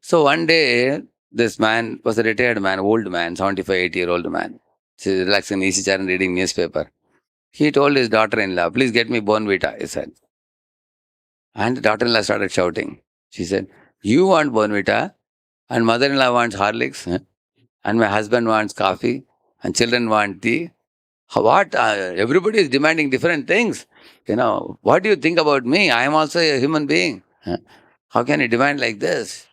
So one day, this man was a retired man, old man, 75, 80-year-old man. He's relaxing in easy chair and reading newspaper. He told his daughter-in-law, please get me Bonvita, he said. And the daughter-in-law started shouting. She said, you want Bonvita, and mother-in-law wants Horlicks, and my husband wants coffee, and children want tea. What? Everybody is demanding different things. What do you think about me? I am also a human being. How can you demand like this?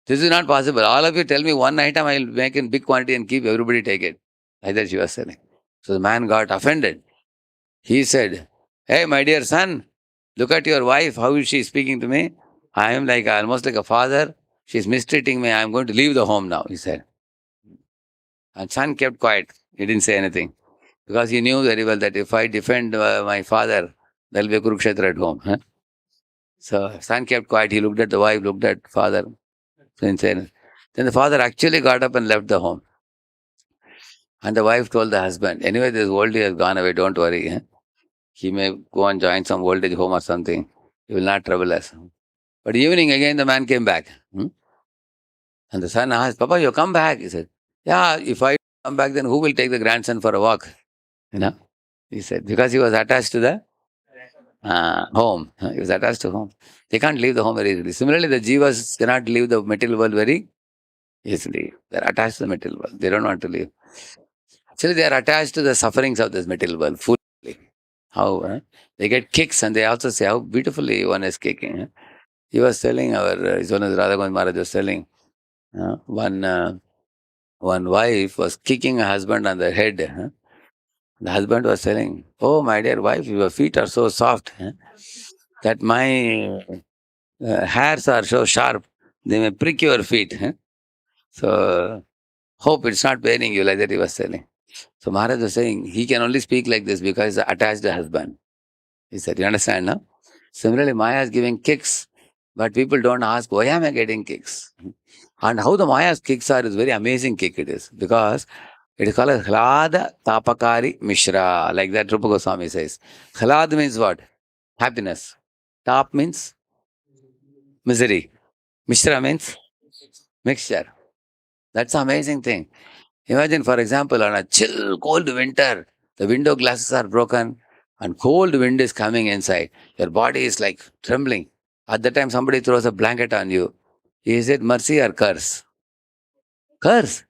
This is not possible. All of you tell me one item, I will make in big quantity and keep everybody take it. Like that she was saying. So the man got offended. He said, hey, my dear son, look at your wife. How is she speaking to me? I am like almost like a father. She's mistreating me. I am going to leave the home now, he said. And son kept quiet. He didn't say anything. Because he knew very well that if I defend my father, there will be a Kurukshetra at home. Huh? So son kept quiet. He looked at the wife, looked at father. So insane. Then the father actually got up and left the home. And the wife told the husband, anyway, this old age has gone away. Don't worry. Huh? He may go and join some old age home or something. He will not trouble us. But evening again, the man came back. And the son asked, Papa, you come back. He said, yeah, if I come back, then who will take the grandson for a walk? You know, he said, because he was attached to the home. He was attached to home. They can't leave the home very easily. Similarly, the jivas cannot leave the material world very easily. They're attached to the material world. They don't want to leave. Actually, they are attached to the sufferings of this material world fully. How they get kicks and they also say how beautifully one is kicking. He was telling his one is Radha Maharaj was telling one wife was kicking her husband on the head. The husband was saying, oh, my dear wife, your feet are so soft that my hairs are so sharp, they may prick your feet. So, hope it's not paining you, like that he was telling. So, Maharaj was saying, he can only speak like this because he's attached to husband. He said, you understand, no? Similarly, Maya is giving kicks, but people don't ask, why am I getting kicks? And how the Maya's kicks are is very amazing kick it is, because it is called as Hlada Tapakari Mishra, like that Rupa Goswami says. Hlad means what? Happiness. Tap means misery. Mishra means mixture. That's the amazing thing. Imagine, for example, on a chill, cold winter, the window glasses are broken and cold wind is coming inside. Your body is like trembling. At that time, somebody throws a blanket on you. Is it mercy or curse? Curse.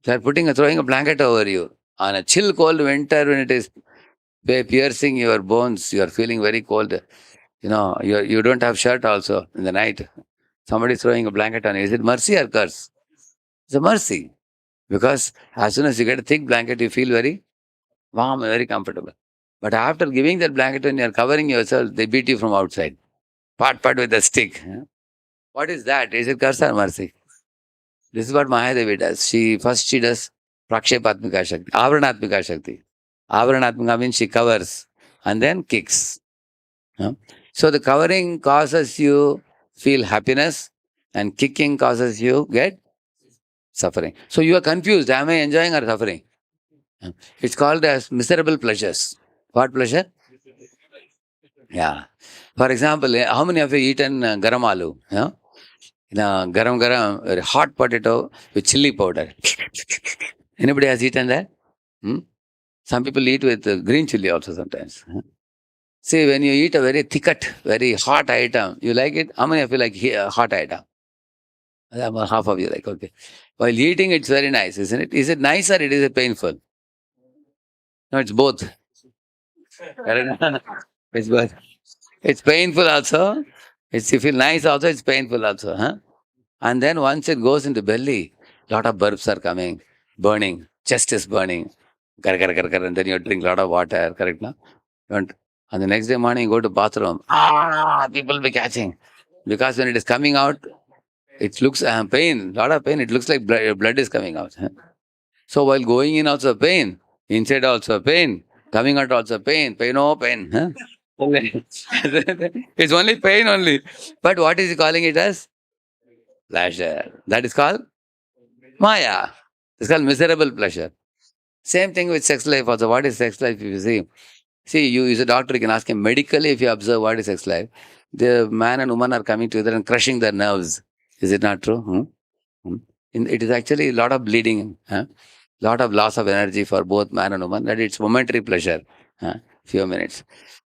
They are throwing a blanket over you. On a chill, cold winter, when it is piercing your bones, you are feeling very cold. You don't have shirt also in the night. Somebody is throwing a blanket on you. Is it mercy or curse? It's a mercy. Because as soon as you get a thick blanket, you feel very warm, very comfortable. But after giving that blanket and you're covering yourself, they beat you from outside. Pat with a stick. What is that? Is it curse or mercy? This is what Mahadevi does. She does Prakshepatmika Shakti, Avranatmika Shakti. Avranatmika means she covers and then kicks. So the covering causes you feel happiness and kicking causes you get suffering. So you are confused. Am I enjoying or suffering? It's called as miserable pleasures. What pleasure? Yeah. For example, how many of you eaten garam aloo? Garam, very hot potato with chili powder. Anybody has eaten that? Some people eat with green chili also sometimes. See, when you eat a very thicket, very hot item, you like it? How many of you like hot item? Half of you like, okay. While eating, it's very nice, isn't it? Is it nice or it is painful? No, it's both. It's both. It's painful also. You feel nice also, it's painful also. And then once it goes into belly, lot of burps are coming, burning, chest is burning, and then you drink lot of water, correct now? And the next day morning, you go to bathroom, people will be catching. Because when it is coming out, it looks pain, lot of pain, it looks like blood is coming out. So while going in also pain, inside also pain, coming out also pain, pain. It's only pain only. But what is he calling it as? Pleasure. That is called Maya. It's called miserable pleasure. Same thing with sex life also. What is sex life if you see? See, you as a doctor, you can ask him medically if you observe what is sex life. The man and woman are coming together and crushing their nerves. Is it not true? It is actually a lot of bleeding, lot of loss of energy for both man and woman. That it's momentary pleasure, few minutes.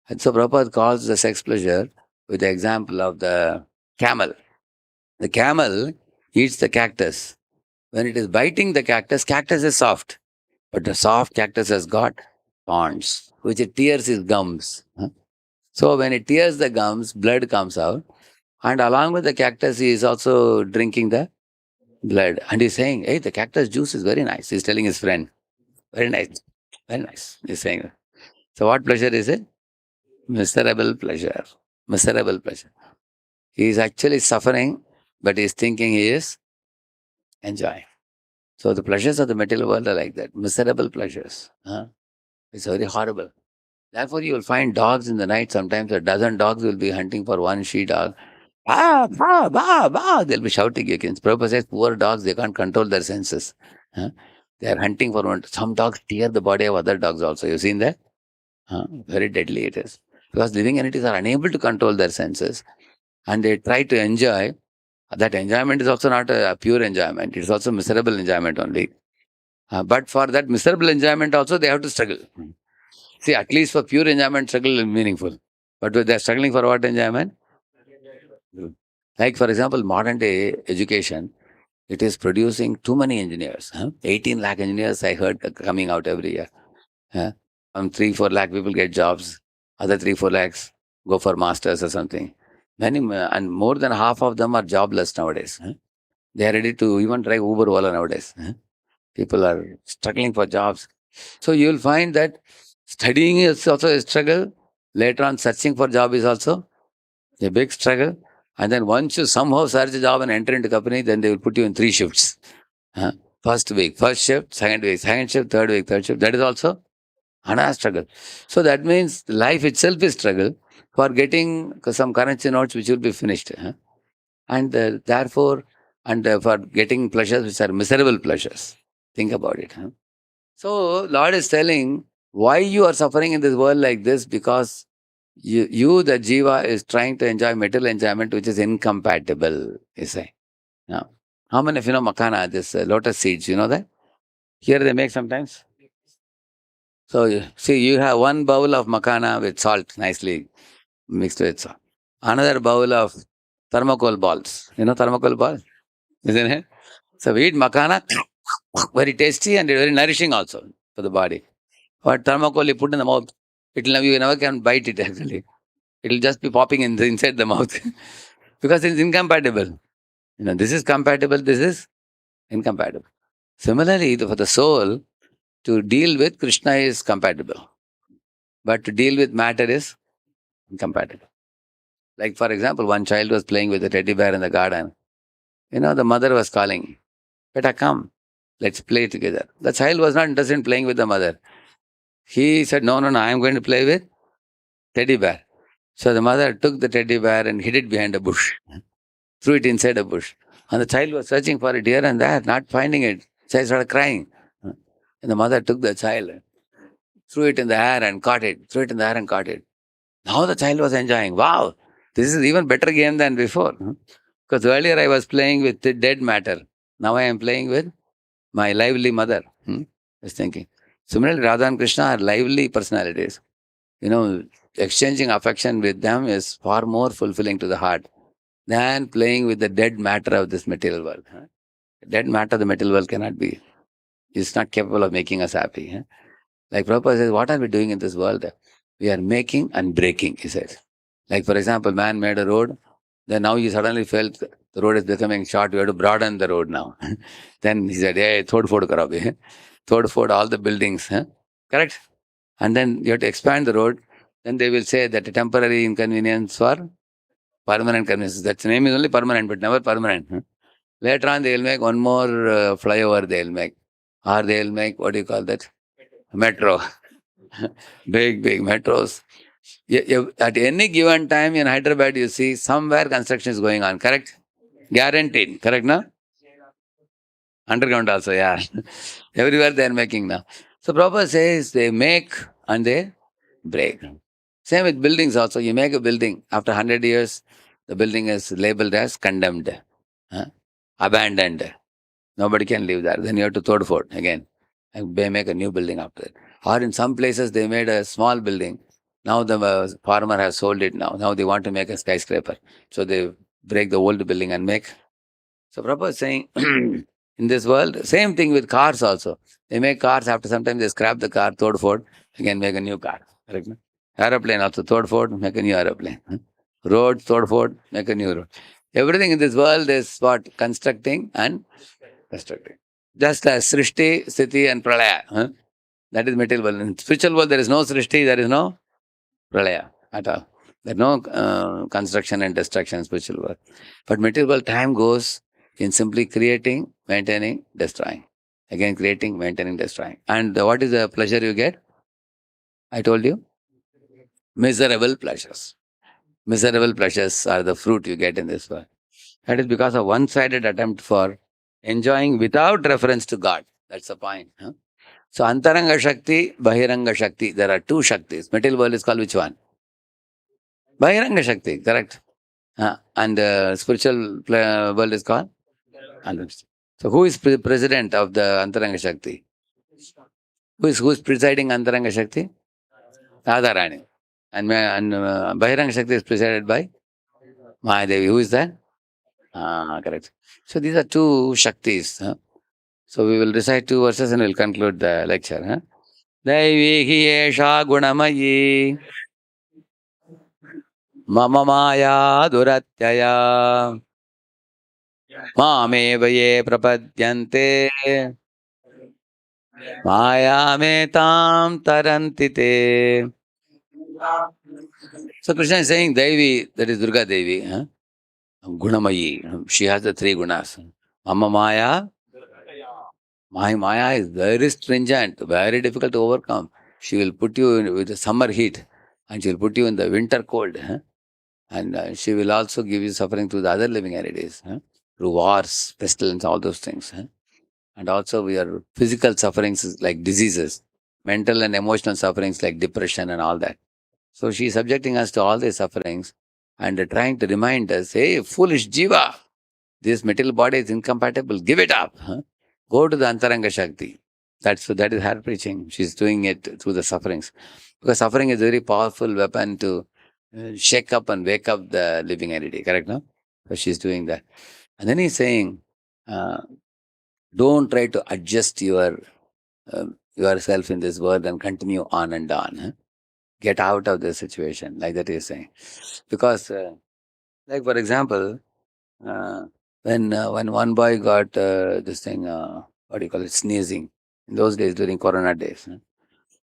And so Prabhupada calls the sex pleasure with the example of the camel. The camel eats the cactus. When it is biting the cactus, cactus is soft. But the soft cactus has got thorns, which it tears his gums. So when it tears the gums, blood comes out. And along with the cactus, he is also drinking the blood. And he's saying, hey, the cactus juice is very nice. He's telling his friend, very nice, very nice. He's saying that. So what pleasure is it? Miserable pleasure. Miserable pleasure. He is actually suffering, but he's thinking he is enjoying. So the pleasures of the material world are like that. Miserable pleasures. Huh? It's very horrible. Therefore, you will find dogs in the night. Sometimes a dozen dogs will be hunting for one she dog. Ah, bah, bah, bah. They'll be shouting against. Prabhupada says, poor dogs, they can't control their senses. Huh? They are hunting for one. Some dogs tear the body of other dogs also. You've seen that? Huh? Very deadly it is. Because living entities are unable to control their senses and they try to enjoy. That enjoyment is also not a pure enjoyment. It's also miserable enjoyment only. But for that miserable enjoyment also, they have to struggle. See, at least for pure enjoyment, struggle is meaningful. But they're struggling for what enjoyment? Like, for example, modern day education, it is producing too many engineers. 18 lakh engineers I heard coming out every year. Huh? 3, 4 lakh people get jobs. Other 3, 4 lakhs go for masters or something. Many, and more than half of them are jobless nowadays. They are ready to even drive Uber Ola nowadays. People are struggling for jobs. So you will find that studying is also a struggle. Later on, searching for job is also a big struggle. And then once you somehow search a job and enter into company, then they will put you in 3 shifts. Huh? First week, first shift, second week, second shift, third week, third shift. That is also another struggle. So that means life itself is struggle for getting some currency notes which will be finished. And therefore, and for getting pleasures which are miserable pleasures. Think about it. So Lord is telling why you are suffering in this world like this, because you the jiva, is trying to enjoy material enjoyment which is incompatible, you say. Now, how many of you know makana, this lotus seeds, you know that? Here they make sometimes. So see, you have one bowl of makana with salt, nicely mixed with salt. Another bowl of thermocol balls. You know thermocol ball, isn't it? So we eat makana, very tasty and very nourishing also for the body. But thermocol you put in the mouth, you never can bite it actually. It will just be popping inside the mouth because it's incompatible. This is compatible, this is incompatible. Similarly, for the soul, to deal with Krishna is compatible, but to deal with matter is incompatible. Like, for example, one child was playing with a teddy bear in the garden. The mother was calling, Beta, come, let's play together. The child was not interested in playing with the mother. He said, no, no, no, I am going to play with teddy bear. So the mother took the teddy bear and hid it behind a bush, threw it inside a bush. And the child was searching for it here and there, not finding it. The child started crying. And the mother took the child, threw it in the air and caught it, threw it in the air and caught it. Now the child was enjoying. Wow, this is even better game than before. Because earlier I was playing with the dead matter. Now I am playing with my lively mother. Just thinking. Similarly, Radha and Krishna are lively personalities. Exchanging affection with them is far more fulfilling to the heart than playing with the dead matter of this material world. Dead matter of the material world cannot be. It's not capable of making us happy. Like Prabhupada says, what are we doing in this world? We are making and breaking, he says. Like, for example, man made a road, then now he suddenly felt the road is becoming short, we have to broaden the road now. Then he said, hey, thod fod karo bhi. Thod fod all the buildings. Correct? And then you have to expand the road. Then they will say that a temporary inconvenience for permanent convenience. That name is only permanent, but never permanent. Later on, they will make one more flyover, they will make. Or they will make, what do you call that? Metro. Big, big metros. At any given time in Hyderabad, you see somewhere construction is going on, correct? Guaranteed, correct, no? Underground also, yeah. Everywhere they are making now. So Prabhupada says they make and they break. Same with buildings also. You make a building, after 100 years, the building is labeled as condemned, abandoned. Nobody can live there. Then you have to third fort again. And they make a new building after that. Or in some places, they made a small building. Now the farmer has sold it now. Now they want to make a skyscraper. So they break the old building and make. So Prabhupada is saying, in this world, same thing with cars also. They make cars, after some time they scrap the car, third fort, again make a new car. Correct? Aeroplane also, third fort, make a new aeroplane. Road, Todford, make a new road. Everything in this world is what? Constructing and destructing. Just as Srishti, Sthiti and Pralaya. Huh? That is material world. In spiritual world, there is no Srishti, there is no Pralaya at all. There is no construction and destruction in spiritual world. But material world, time goes in simply creating, maintaining, destroying. Again, creating, maintaining, destroying. And what is the pleasure you get? I told you, miserable pleasures. Miserable pleasures are the fruit you get in this world. That is because of one-sided attempt for enjoying without reference to God. That's the point. Huh? So Antaranga Shakti, Bahiranga Shakti. There are two Shaktis. Material world is called which one? Bahiranga Shakti, correct. And spiritual world is called Antaranga Shakti. So who is president of the Antaranga Shakti? Who is presiding Antaranga Shakti? Radharani. And Bahiranga Shakti is presided by Mahadevi. Who is that? Correct. So these are two Shaktis. Huh? So we will recite two verses and we'll conclude the lecture. Huh? Daivihi esha gunamayi mama maya duratyaya mameva ye prapadyante maya metam tarantite. So Krishna is saying Devi, that is Durga Devi, huh? Gunamayi. She has the three gunas. Mama maya. My Maya is very stringent, very difficult to overcome. She will put you with the summer heat and she will put you in the winter cold. Huh? And she will also give you suffering through the other living entities, huh? Through wars, pestilence, all those things. Huh? And also we are physical sufferings like diseases, mental and emotional sufferings like depression and all that. So she is subjecting us to all these sufferings and trying to remind us, hey, foolish jiva, this material body is incompatible. Give it up. Huh? Go to the Antaranga Shakti. That is her preaching. She's doing it through the sufferings. Because suffering is a very powerful weapon to shake up and wake up the living entity. Correct, no? So she's doing that. And then he's saying, uh, don't try to adjust yourself in this world and continue on and on. Huh? Get out of the situation. Like that he's saying. Because, like for example, uh, when one boy got this thing, what do you call it, sneezing, in those days during Corona days,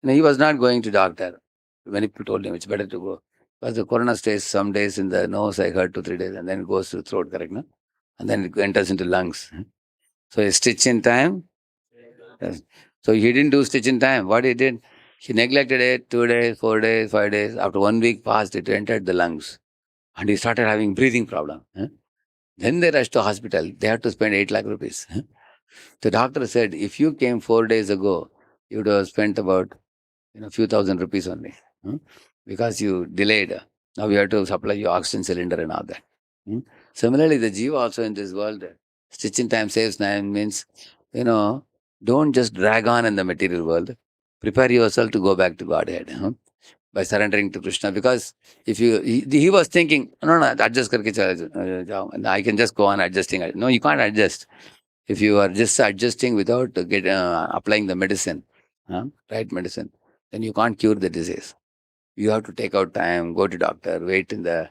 he was not going to doctor. Many people told him it's better to go because the Corona stays some days in the nose. I heard 2 3 days, and then it goes to throat, correct, no? And then it enters into lungs. So a stitch in time. Yes. So he didn't do stitch in time. What he did, he neglected it 2 days, 4 days, 5 days. After 1 week passed, it entered the lungs, and he started having breathing problem. Then they rushed to hospital. They had to spend 8 lakh rupees. The doctor said, if you came 4 days ago, you would have spent about few thousand rupees only. hmm, Because you delayed. Now we have to supply you oxygen cylinder and all that. Hmm. Similarly, the jiva also in this world, stitch in time saves time means, don't just drag on in the material world. Prepare yourself to go back to Godhead. By surrendering to Krishna. Because if he was thinking, no, adjust karke jao, and I can just go on adjusting. No, you can't adjust. If you are just adjusting without applying the medicine, right medicine, then you can't cure the disease. You have to take out time, go to doctor, wait in the,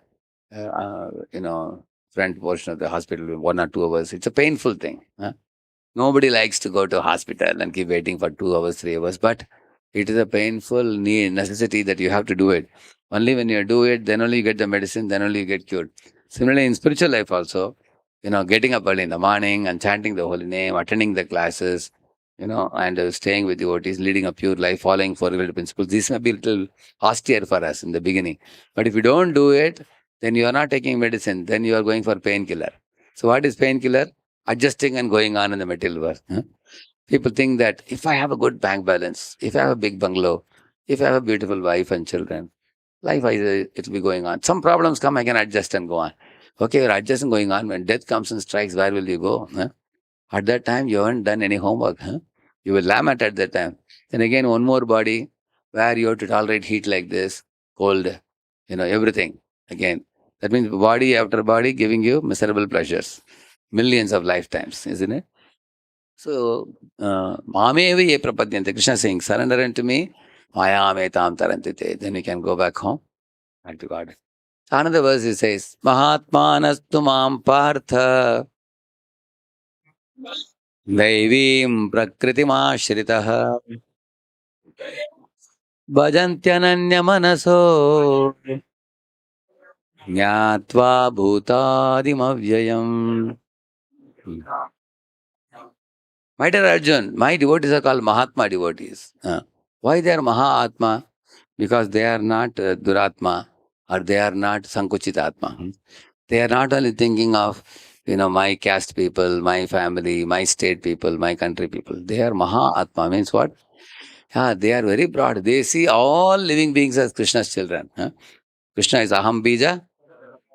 front portion of the hospital 1 or 2 hours. It's a painful thing. Nobody likes to go to hospital and keep waiting for 2 hours, 3 hours, but it is a painful need, necessity that you have to do it. Only when you do it, then only you get the medicine, then only you get cured. Similarly, in spiritual life also, getting up early in the morning and chanting the holy name, attending the classes, and staying with devotees, leading a pure life, following four-level principles. This may be a little austere for us in the beginning. But if you don't do it, then you are not taking medicine, then you are going for painkiller. So what is painkiller? Adjusting and going on in the material world. People think that if I have a good bank balance, if I have a big bungalow, if I have a beautiful wife and children, life it'll be going on. Some problems come, I can adjust and go on. Okay, you're adjusting going on. When death comes and strikes, where will you go? At that time, you haven't done any homework. You will lament at that time. Then again, one more body where you have to tolerate heat like this, cold, everything. Again, that means body after body giving you miserable pleasures. Millions of lifetimes, isn't it? So, Mamevi ye prapadyante. Krishna is saying, surrender unto me, Maya me tam tarantite. Then you can go back home, back to God. So another verse he says, Mahatmanastu mam partha Daivim prakritimashritah bhajantyananya manaso jnatva bhutadimavyayam. My dear Arjun, my devotees are called Mahatma devotees. Why they are Mahatma? Because they are not Duratma or they are not Sankuchitatma. They are not only thinking of, my caste people, my family, my state people, my country people. They are Mahatma. Means what? Yeah, they are very broad. They see all living beings as Krishna's children. Krishna is Aham Bija.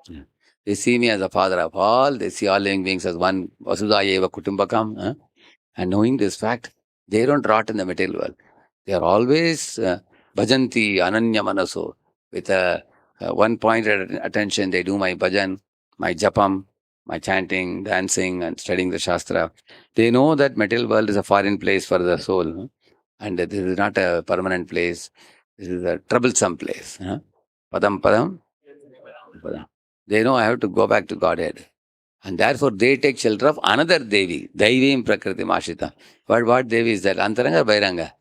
Yeah. They see me as the father of all. They see all living beings as one. Vasudhaya eva kutumbakam. And knowing this fact, they don't rot in the material world. They are always bhajanti ananya manaso. With a one-pointed attention, they do my bhajan, my japam, my chanting, dancing, and studying the Shastra. They know that material world is a foreign place for the soul. And this is not a permanent place. This is a troublesome place. Padam padam padam. They know I have to go back to Godhead. And therefore they take shelter of another Devi, Daivim Prakriti Mashita. What Devi is that? Antaranga or Bahiranga?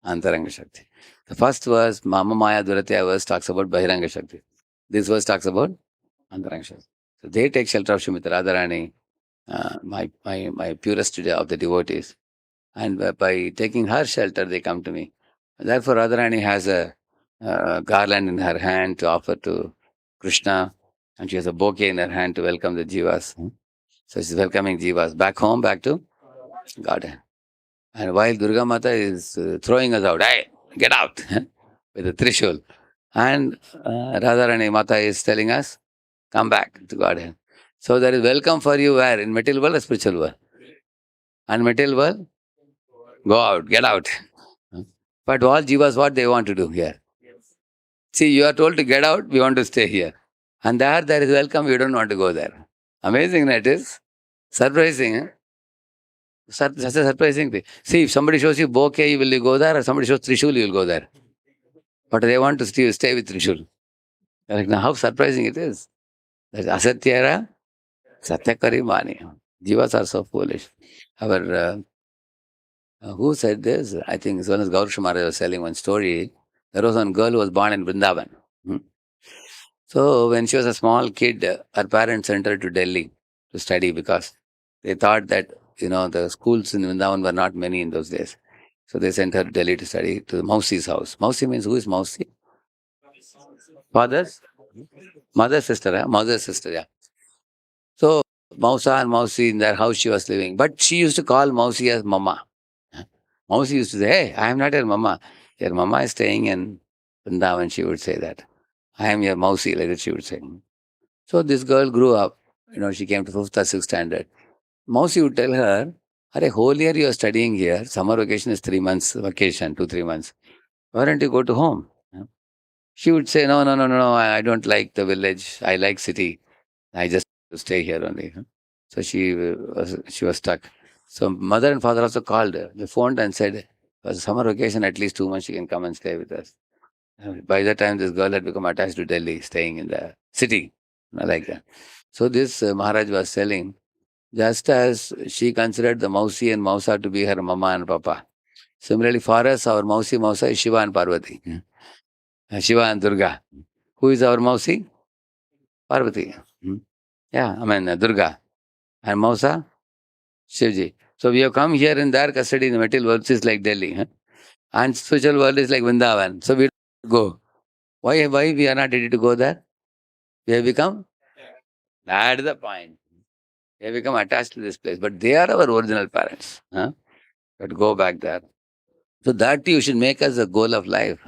Antaranga Shakti. The first verse, Mama Maya Duratya verse talks about Bahiranga Shakti. This verse talks about Antaranga Shakti. So they take shelter of Shrimati Radharani, my purest of the devotees. And by taking her shelter, they come to me. Therefore, Radharani has a garland in her hand to offer to Krishna, and she has a bouquet in her hand to welcome the jivas. So she's welcoming jivas back home, back to garden. And while Durga Mata is throwing us out, hey, get out with a trishul. And Radharani Mata is telling us, come back to garden. So there is welcome for you where? In material world or spiritual world? And material world? Go out, get out. But all jivas, what they want to do here? See, you are told to get out, we want to stay here. And there is welcome, we don't want to go there. Amazing that is. Surprising, eh? Such a surprising thing. See, if somebody shows you bouquet, will you go there? Or somebody shows Trishul, you will go there. But they want to stay with Trishul. Like, now, how surprising it is. That Asatyara, Satyakari Mani. Jivas are so foolish. Our, who said this? I think as well as Gaur Maharaj was telling one story. There was one girl who was born in Vrindavan. So when she was a small kid, her parents sent her to Delhi to study because they thought that, the schools in Vrindavan were not many in those days. So they sent her to Delhi to study to Mausi's house. Mausi means who is Mausi? Father's? Mother's sister, Mother's sister, yeah. So Mausa and Mausi in their house she was living. But she used to call Mausi as Mama. Mausi used to say, hey, I am not your Mama. Your Mama is staying in Vrindavan, she would say that. I am your Mausi, like that she would say. So this girl grew up. She came to 5th or 6th standard. Mausi would tell her, Are whole year you are studying here. Summer vacation is 3 months vacation, 2-3 months. Why don't you go to home? She would say, No, no, no, no, no. I don't like the village. I like city. I just stay here only. So she was stuck. So mother and father also called her. They phoned and said, for summer vacation, at least 2 months, she can come and stay with us. By that time, this girl had become attached to Delhi, staying in the city, like that. So this Maharaj was telling, just as she considered the Mausi and Mausa to be her mama and papa. Similarly, for us, our Mausi, Mausa is Shiva and Parvati. Shiva and Durga. Who is our Mausi? Parvati. Yeah, Durga. And Mausa? Shivji. So we have come here in their custody in the material world, which is like Delhi. And spiritual world is like Vrindavan. So we go. Why we are not ready to go there? We have become, that's the point. We have become attached to this place. But they are our original parents. But go back there. So that you should make as a goal of life.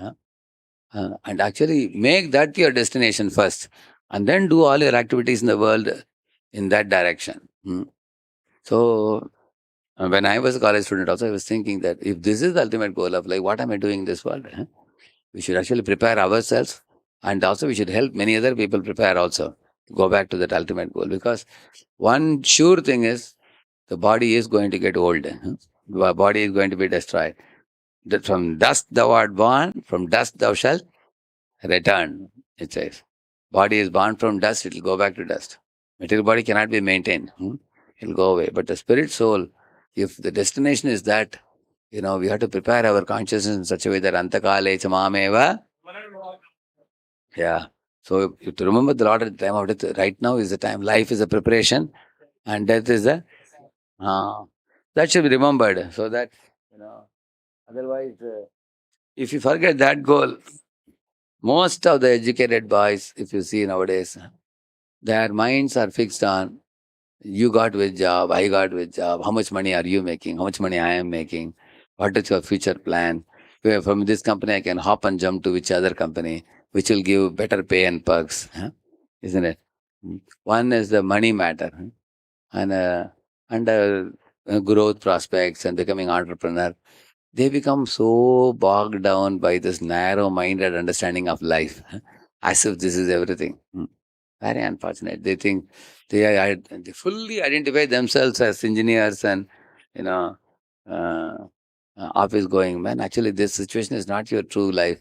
And actually make that your destination first. And then do all your activities in the world in that direction. So when I was a college student also, I was thinking that if this is the ultimate goal of life, what am I doing in this world? We should actually prepare ourselves, and also we should help many other people prepare also to go back to that ultimate goal. Because one sure thing is the body is going to get old. The body is going to be destroyed. That from dust thou art born, from dust thou shalt return, it says. Body is born from dust, it will go back to dust. Material body cannot be maintained. It will go away. But the spirit soul, if the destination is that, we have to prepare our consciousness in such a way that antakale chamameva. Yeah. So you to remember the Lord at the time of death, right now is the time. Life is a preparation and death is the that should be remembered. So that otherwise if you forget that goal, most of the educated boys, if you see nowadays, their minds are fixed on you got which job, I got which job, how much money are you making, how much money I am making, what is your future plan? Where from this company I can hop and jump to which other company, which will give better pay and perks, isn't it? One is the money matter, and growth prospects and becoming entrepreneur. They become so bogged down by this narrow-minded understanding of life, as if this is everything. Very unfortunate. They think they fully identify themselves as engineers and you know uh, office going man. Actually, this situation is not your true life.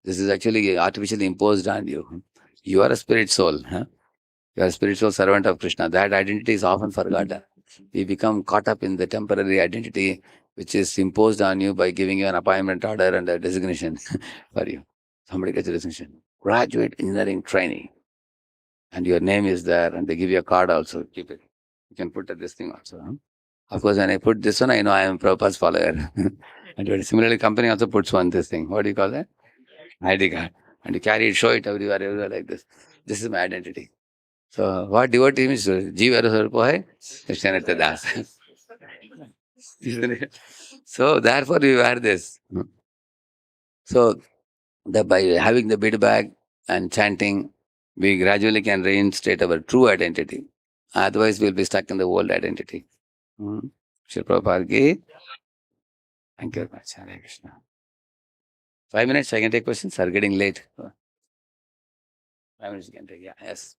This is actually artificially imposed on you. You are a spirit soul. You are a spiritual servant of Krishna. That identity is often forgotten. We become caught up in the temporary identity which is imposed on you by giving you an appointment order and a designation for you. Somebody gets a designation. Graduate engineering training. And your name is there, and they give you a card also. Keep it. You can put this thing also. Of course, when I put this one, I know I am Prabhupada's follower. And similarly, company also puts one this thing. What do you call that? ID card. And you carry it, show it everywhere like this. This is my identity. So, what devotee means? Jiva Sarpo hai, Krishnanatha Das. Isn't it? So, therefore, we wear this. So, by having the bead bag and chanting, we gradually can reinstate our true identity. Otherwise, we'll be stuck in the old identity. Shri Prabhupada ki. Thank you very much. Hare Krishna. 5 minutes, I can take questions. Are getting late. 5 minutes you can take. Yeah, yes.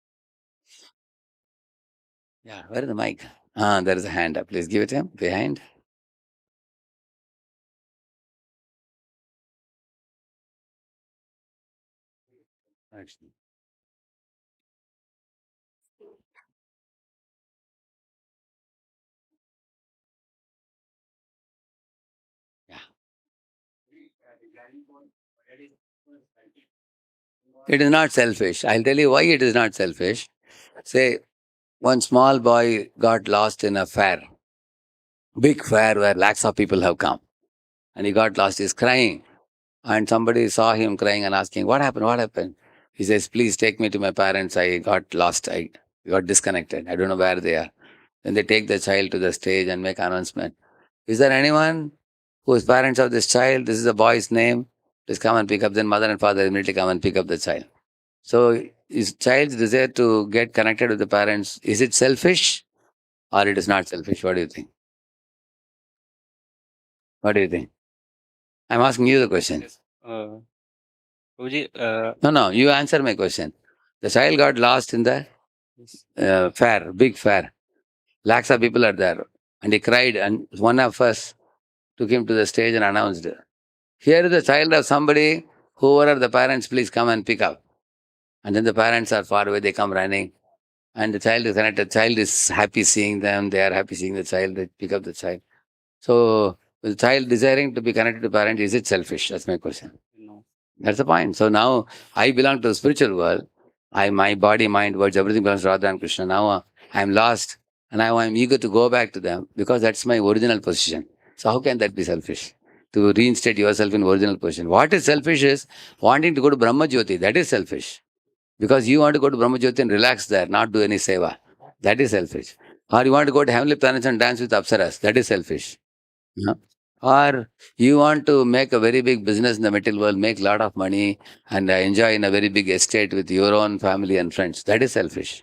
Yeah, where is the mic? There is a hand up. Please give it to him. Behind. Actually. Yeah. It is not selfish. I'll tell you why it is not selfish. Say, one small boy got lost in a fair, big fair where lakhs of people have come. And he got lost. He's crying. And somebody saw him crying and asking, what happened? What happened? He says, please take me to my parents. I got lost. I got disconnected. I don't know where they are. Then they take the child to the stage and make announcement. Is there anyone who is parents of this child? This is the boy's name. Please come and pick up. Then mother and father immediately come and pick up the child. So is child's desire to get connected with the parents, is it selfish or it is not selfish? What do you think? What do you think? I'm asking you the question. Yes. Guruji, No, you answer my question. The child got lost in the yes. fair, big fair. Lakhs of people are there. And he cried, and one of us took him to the stage and announced, here is the child of somebody, whoever are the parents, please come and pick up. And then the parents are far away, they come running. And the child is connected. The child is happy seeing them, they are happy seeing the child, they pick up the child. So, the child desiring to be connected to parent, is it selfish? That's my question. No. That's the point. So now I belong to the spiritual world. My body, mind, words, everything belongs to Radha and Krishna. Now I'm lost and now I'm eager to go back to them because that's my original position. So how can that be selfish? To reinstate yourself in original position. What is selfish is wanting to go to Brahma Jyoti. That is selfish. Because you want to go to Brahma Jyoti and relax there, not do any seva. That is selfish. Or you want to go to heavenly planets and dance with Apsaras. That is selfish. Yeah. Or you want to make a very big business in the material world, make a lot of money, and enjoy in a very big estate with your own family and friends. That is selfish.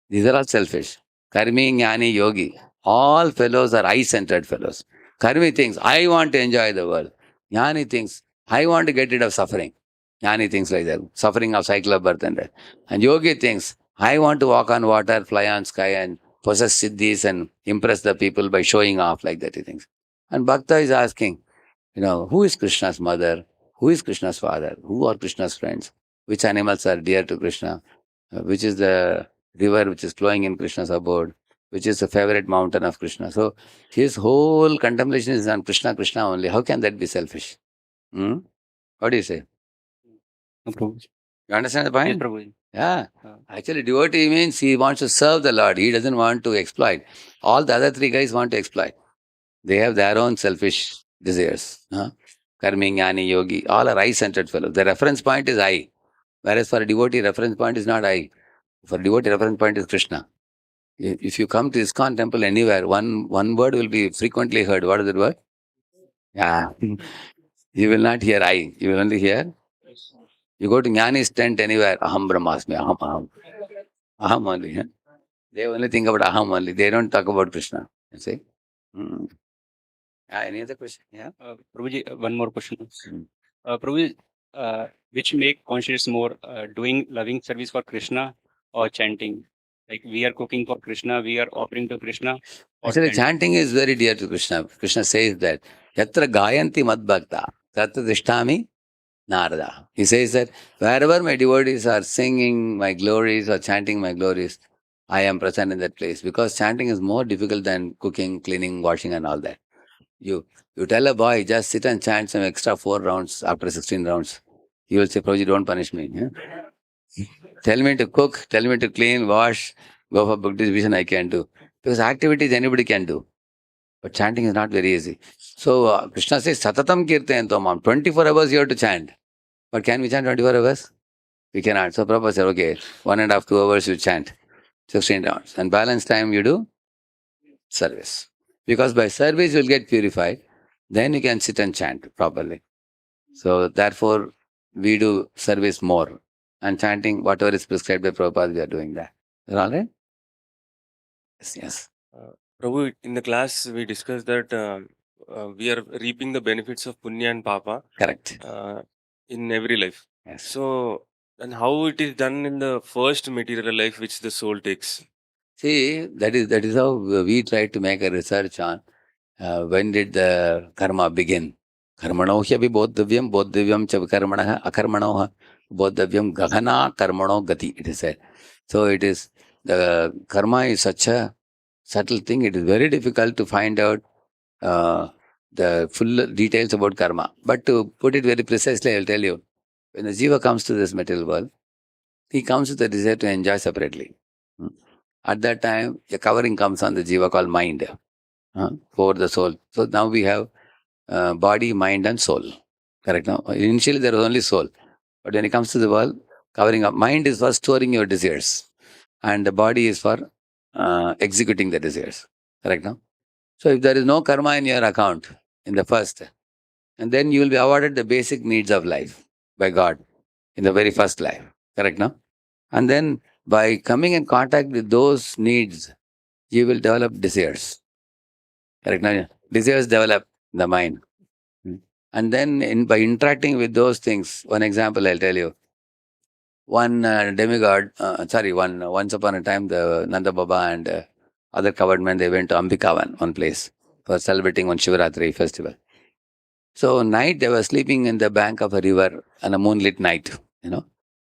These are all selfish. Karmi, Jnani, Yogi. All fellows are I centered fellows. Karmi thinks, I want to enjoy the world. Jnani thinks, I want to get rid of suffering. Jnani thinks like that, suffering of cycle of birth and death. And Yogi thinks, I want to walk on water, fly on sky, and possess siddhis and impress the people by showing off like that, he thinks. And Bhakta is asking, who is Krishna's mother? Who is Krishna's father? Who are Krishna's friends? Which animals are dear to Krishna? which is the river which is flowing in Krishna's abode, which is the favorite mountain of Krishna. So his whole contemplation is on Krishna, Krishna only. How can that be selfish? Hmm? What do you say? No, Prabhuji. You understand the Yes, point? Prabhuji. Yeah. Uh, Actually, devotee means he wants to serve the Lord. He doesn't want to exploit. All the other three guys want to exploit. They have their own selfish desires. Huh? Karmi, Jnani, Yogi, all are I-centered fellows. The reference point is I. Whereas for a devotee, reference point is not I. For a devotee, reference point is Krishna. If you come to ISKCON temple anywhere, one word will be frequently heard. What is that word? Yeah. You will not hear I. You will only hear. You go to Jnani's tent anywhere, Aham Brahmasmi, Aham, Aham. Aham only. Huh? They only think about Aham only. They don't talk about Krishna. You see? Mm. Any other question? Yeah. Prabhuji, one more question. Mm. Prabhuji, which make conscious more, doing loving service for Krishna or chanting? Like we are cooking for Krishna, we are offering to Krishna, or Actually, chanting. chanting is very dear to Krishna. Krishna says that, Yatra Gayanti Mad Bhakta, Tatra Dishtami Narada. He says that wherever my devotees are singing my glories or chanting my glories, I am present in that place because chanting is more difficult than cooking, cleaning, washing, and all that. You you tell a boy, just sit and chant some extra 4 rounds after 16 rounds. He will say, Prabhuji, don't punish me. Yeah? Tell me to cook, tell me to clean, wash, go for book distribution, I can do. Because activities anybody can do. But chanting is not very easy. So Krishna says, Satatam Kirtayanto Mam. 24 hours you have to chant. But can we chant 24 hours? We cannot. So Prabhupada said, okay, 1.5, 2 hours you chant, 16 rounds. And balance time you do service. Because by service you will get purified. Then you can sit and chant properly. So therefore, we do service more. And chanting, whatever is prescribed by Prabhupada, we are doing that. Is that all right? Yes, yes. Prabhu, in the class we discussed that we are reaping the benefits of punya and papa Correct. in every life. Yes. So, and how it is done in the first material life which the soul takes. See, that is how we try to make a research on when did the karma begin. Karmano hyapi bodhavyam cha karmanaha akarmanoha bodhavyam gahana karmano gati, it is said. So it is, the karma is such a subtle thing, it is very difficult to find out the full details about karma. But to put it very precisely, I will tell you, when the jiva comes to this material world, he comes with a desire to enjoy separately. Hmm. At that time, a covering comes on the jiva called mind for the soul. So now we have body, mind, and soul. Correct? Now, initially there was only soul, but when it comes to the world, covering up, mind is for storing your desires, and the body is for executing the desires. Correct? Now, so if there is no karma in your account in the first, and then you will be awarded the basic needs of life by God in the very first life. Correct? Now, and then by coming in contact with those needs, you will develop desires. Correct? Now, desires develop in the mind. And then by interacting with those things, one example I'll tell you. One demigod, once upon a time, the Nanda Baba and other covered men, they went to Ambikavan, one place, for celebrating one Shivaratri festival. So night, they were sleeping in the bank of a river on a moonlit night.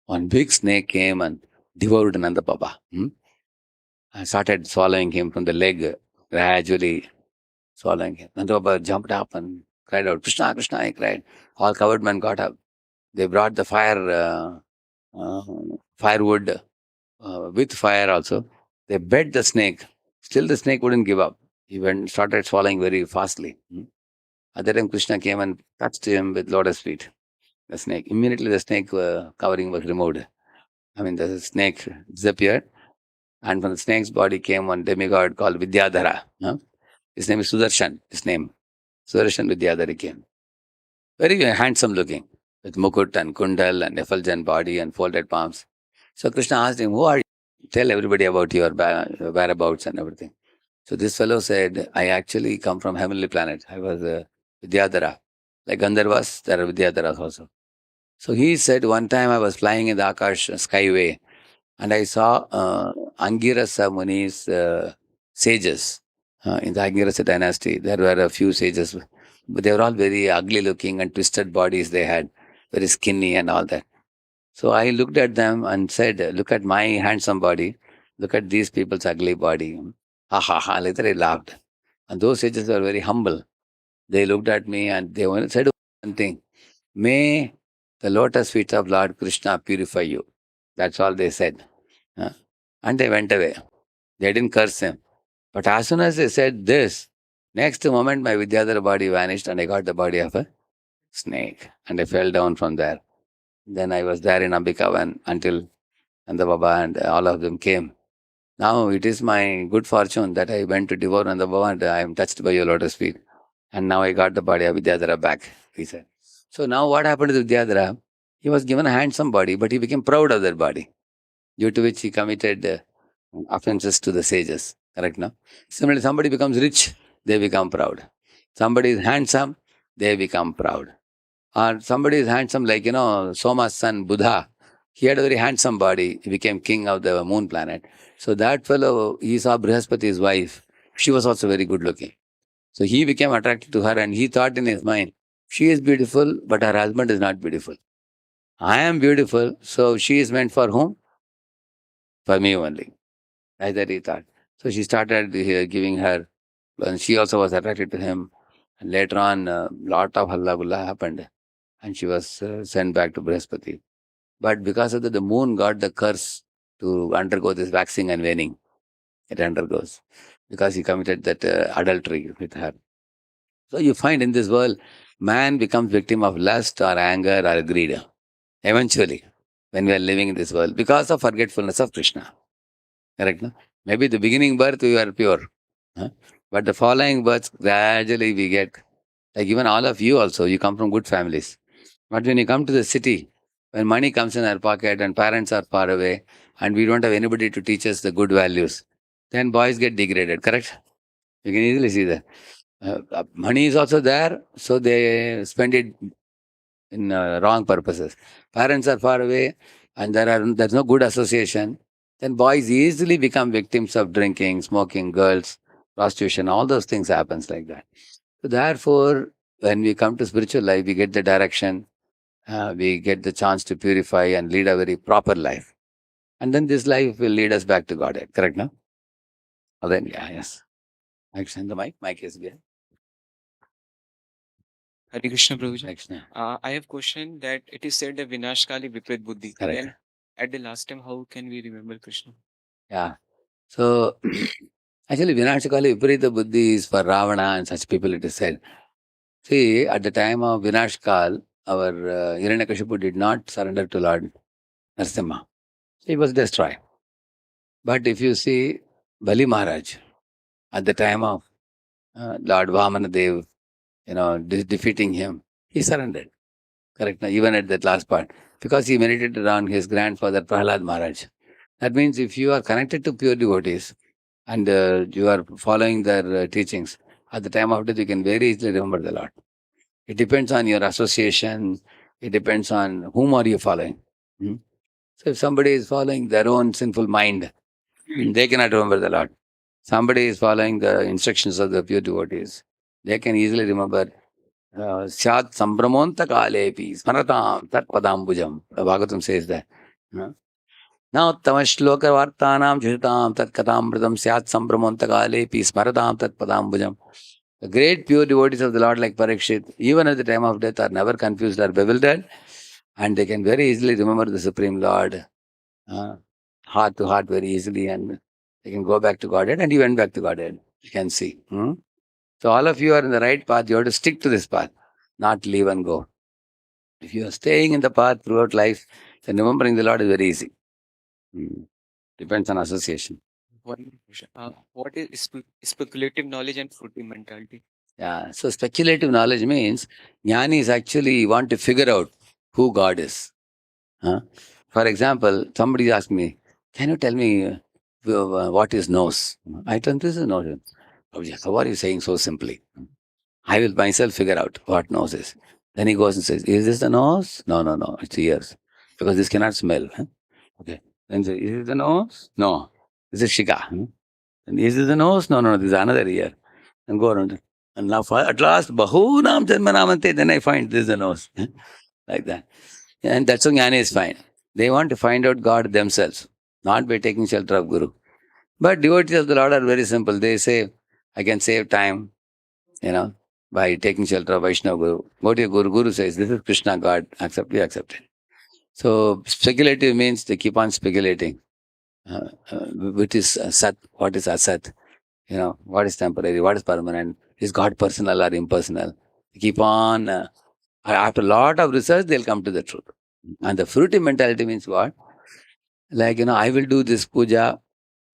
One big snake came and devoured Nanda Baba. And started swallowing him from the leg, gradually swallowing him. Nanda Baba jumped up and cried out, Krishna, Krishna, he cried. All covered men got up. They brought the firewood with fire also. They bed the snake. Still the snake wouldn't give up. He started swallowing very fastly. At that time, Krishna came and touched him with lotus feet. The snake. Immediately the snake covering was removed. The snake disappeared. And from the snake's body came one demigod called Vidyadhara. His name is Sudarshan. Sudarshan Vidyadhara came. Very handsome looking, with mukut and kundal and effulgent body and folded palms. So Krishna asked him, who are you? Tell everybody about your whereabouts and everything. So this fellow said, I actually come from heavenly planet. I was Vidyadhara. Like Gandharvas, there are Vidyadharas also. So he said, one time I was flying in the Akash skyway and I saw Angirasa Muni's sages in the Angirasa dynasty. There were a few sages, but they were all very ugly looking and twisted bodies they had, very skinny and all that. So I looked at them and said, look at my handsome body, look at these people's ugly body. Ha ha ha, later I laughed. And those sages were very humble. They looked at me and they said one thing, may the lotus feet of Lord Krishna purify you. That's all they said. Huh? And they went away. They didn't curse him. But as soon as they said this, next moment my Vidyadhara body vanished and I got the body of a snake. And I fell down from there. Then I was there in Ambikavan until Nanda Baba and all of them came. Now it is my good fortune that I went to devour Nanda Baba and I am touched by your lotus feet. And now I got the body of Vidyadhara back, he said. So now what happened to Vidyadhara? He was given a handsome body, but he became proud of that body, due to which he committed offenses to the sages. Correct, no? Similarly, somebody becomes rich, they become proud. Somebody is handsome, they become proud. Or somebody is handsome, like, Soma's son, Buddha. He had a very handsome body. He became king of the moon planet. So that fellow, he saw Brihaspati's wife. She was also very good looking. So he became attracted to her and he thought in his mind, she is beautiful, but her husband is not beautiful. I am beautiful, so she is meant for whom? For me only. Like that he thought. So she started giving her, and she also was attracted to him. And later on, lot of halla gulla happened. And she was sent back to Brihaspati. But because of that, the moon got the curse to undergo this waxing and waning. It undergoes. Because he committed that adultery with her. So you find in this world, man becomes victim of lust or anger or greed. Eventually, when we are living in this world, because of forgetfulness of Krishna. Correct? No? Maybe the beginning birth we are pure. Huh? But the following births, gradually we get, like even all of you also, you come from good families. But when you come to the city, when money comes in our pocket and parents are far away and we don't have anybody to teach us the good values, then boys get degraded, correct? You can easily see that. Money is also there, so they spend it in wrong purposes. Parents are far away and there's no good association. Then boys easily become victims of drinking, smoking, girls, prostitution, all those things happens like that. So therefore, when we come to spiritual life, we get the direction, we get the chance to purify and lead a very proper life. And then this life will lead us back to Godhead. Correct, no? Oh, then, yeah, yes. I send the mic. Mic is there. Hare Krishna, Prabhuji. Krishna. I have question that it is said that Vinashkali Viprit Buddhi. Correct. Then at the last time, how can we remember Krishna? Yeah. So, actually, Vinashakali Viparita Buddhi is for Ravana and such people, it is said. See, at the time of Vinashkal, our Hiranyakashipu did not surrender to Lord Narasimha. He was destroyed. But if you see Bali Maharaj, at the time of Lord Vamanadev, defeating him, he surrendered. Correct? Now, even at that last part. Because he meditated on his grandfather Prahlad Maharaj. That means if you are connected to pure devotees and you are following their teachings, at the time of death, you can very easily remember the Lord. It depends on your association. It depends on whom are you following. Hmm? So if somebody is following their own sinful mind, they cannot remember the Lord. Somebody is following the instructions of the pure devotees. They can easily remember Syat Sambramonta Kalepi Smaratam Tat Padambujam. The Bhagavatam says that. Now Tamashloka Vartanam Jhitam Tat Katambratam Syat Sambramonta Kalepi Smaratam Tat Padambujam. The great pure devotees of the Lord, like Parikshit, even at the time of death, are never confused or bewildered, and they can very easily remember the Supreme Lord, heart to heart, very easily, and they can go back to Godhead, and he went back to Godhead. You can see. So all of you are in the right path. You have to stick to this path, not leave and go. If you are staying in the path throughout life, then remembering the Lord is very easy. Depends on association. One more question. What is speculative knowledge and fruity mentality? Yeah. So speculative knowledge means jnani is actually want to figure out who God is. For example, somebody asked me, can you tell me what is nose? I told him, this is nose. How are you saying so simply? I will myself figure out what nose is. Then he goes and says, is this the nose? No, it's ears. Because this cannot smell. Okay. Then say, is it the nose? No. This is shika. And is this the nose? No, this is another ear. And go around. And now at last, Bahunam Janmanamante, then I find this is the nose. Like that. And that's how jnana is fine. They want to find out God themselves, not by taking shelter of Guru. But devotees of the Lord are very simple. They say, I can save time, by taking shelter of Vaishnava Guru. Go to your Guru. Guru says, this is Krishna God. Accept, you accept it. So speculative means they keep on speculating. Which is Sat, what is Asat? What is temporary, what is permanent? Is God personal or impersonal? They keep on, after a lot of research, they'll come to the truth. And the fruity mentality means what? Like, I will do this puja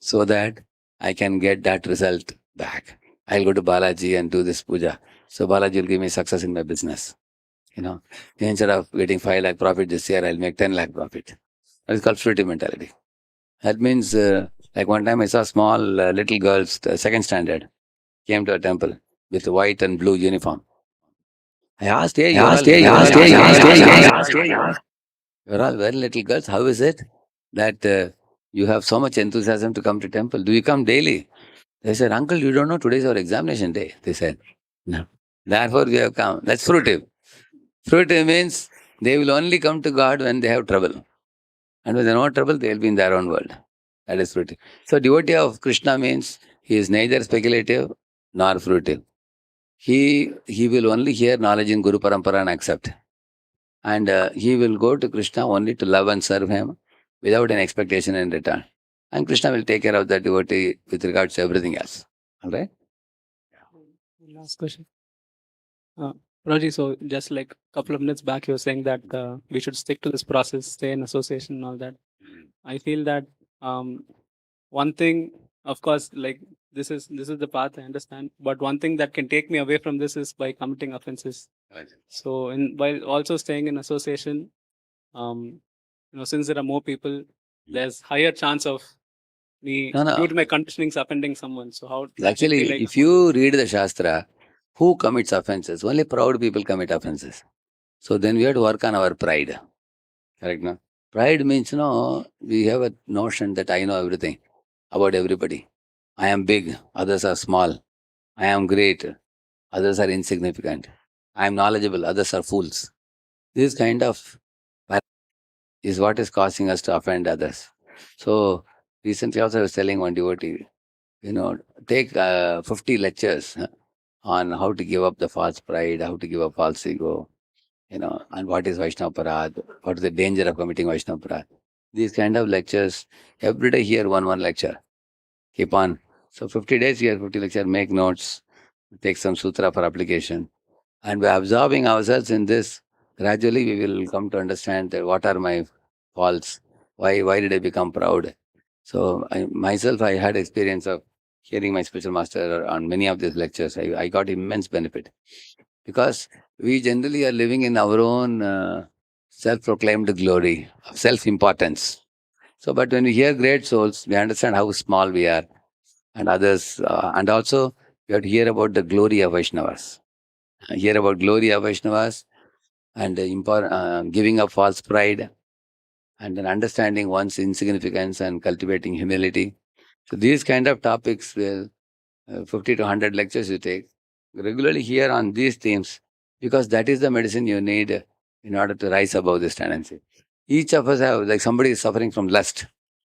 so that I can get that result back. I'll go to Balaji and do this puja. So Balaji will give me success in my business. Instead of getting 5 lakh profit this year, I'll make 10 lakh profit. That is called fruity mentality. That means, like one time I saw small little girls, second standard, came to a temple with a white and blue uniform. I asked, hey, you're all very little girls. How is it that you have so much enthusiasm to come to temple? Do you come daily? They said, Uncle, you don't know today's our examination day. They said, no. Therefore we have come. That's fruitive. Fruitive means they will only come to God when they have trouble. And when they have no trouble, they will be in their own world. That is fruitive. So devotee of Krishna means he is neither speculative nor fruitive. He will only hear knowledge in Guru Parampara and accept. And he will go to Krishna only to love and serve him without an expectation in return. And Krishna will take care of that devotee with regards to everything else. All right? Last question. Raji, so just like a couple of minutes back, you were saying that we should stick to this process, stay in association and all that. I feel that one thing, of course, like this is the path, I understand. But one thing that can take me away from this is by committing offenses. Right. So, while also staying in association, since there are more people, there's higher chance of me, No. due to my conditionings, offending someone. So how? Actually, like, if you read the Shastra, who commits offenses? Only proud people commit offenses. So then we have to work on our pride. Correct, no? Pride means, we have a notion that I know everything about everybody. I am big, others are small. I am great, others are insignificant. I am knowledgeable, others are fools. This kind of is what is causing us to offend others. So recently also I was telling one devotee, take 50 lectures on how to give up the false pride, how to give up false ego, and what is Vaishnava Parad, what is the danger of committing Vaishnava Parad. These kind of lectures, every day hear one lecture. Keep on. So 50 days here, 50 lecture, make notes, take some sutra for application. And by absorbing ourselves in this, gradually we will come to understand that what are my faults, why did I become proud. So I had experience of hearing my spiritual master on many of these lectures. I got immense benefit. Because we generally are living in our own self-proclaimed glory, self-importance. So, but when we hear great souls, we understand how small we are and others. And also, we have to hear about the glory of Vaishnavas. Hear about glory of Vaishnavas and giving up false pride and then understanding one's insignificance and cultivating humility. So these kind of topics will 50 to 100 lectures you take, regularly hear on these themes, because that is the medicine you need in order to rise above this tendency. Each of us have, like somebody is suffering from lust,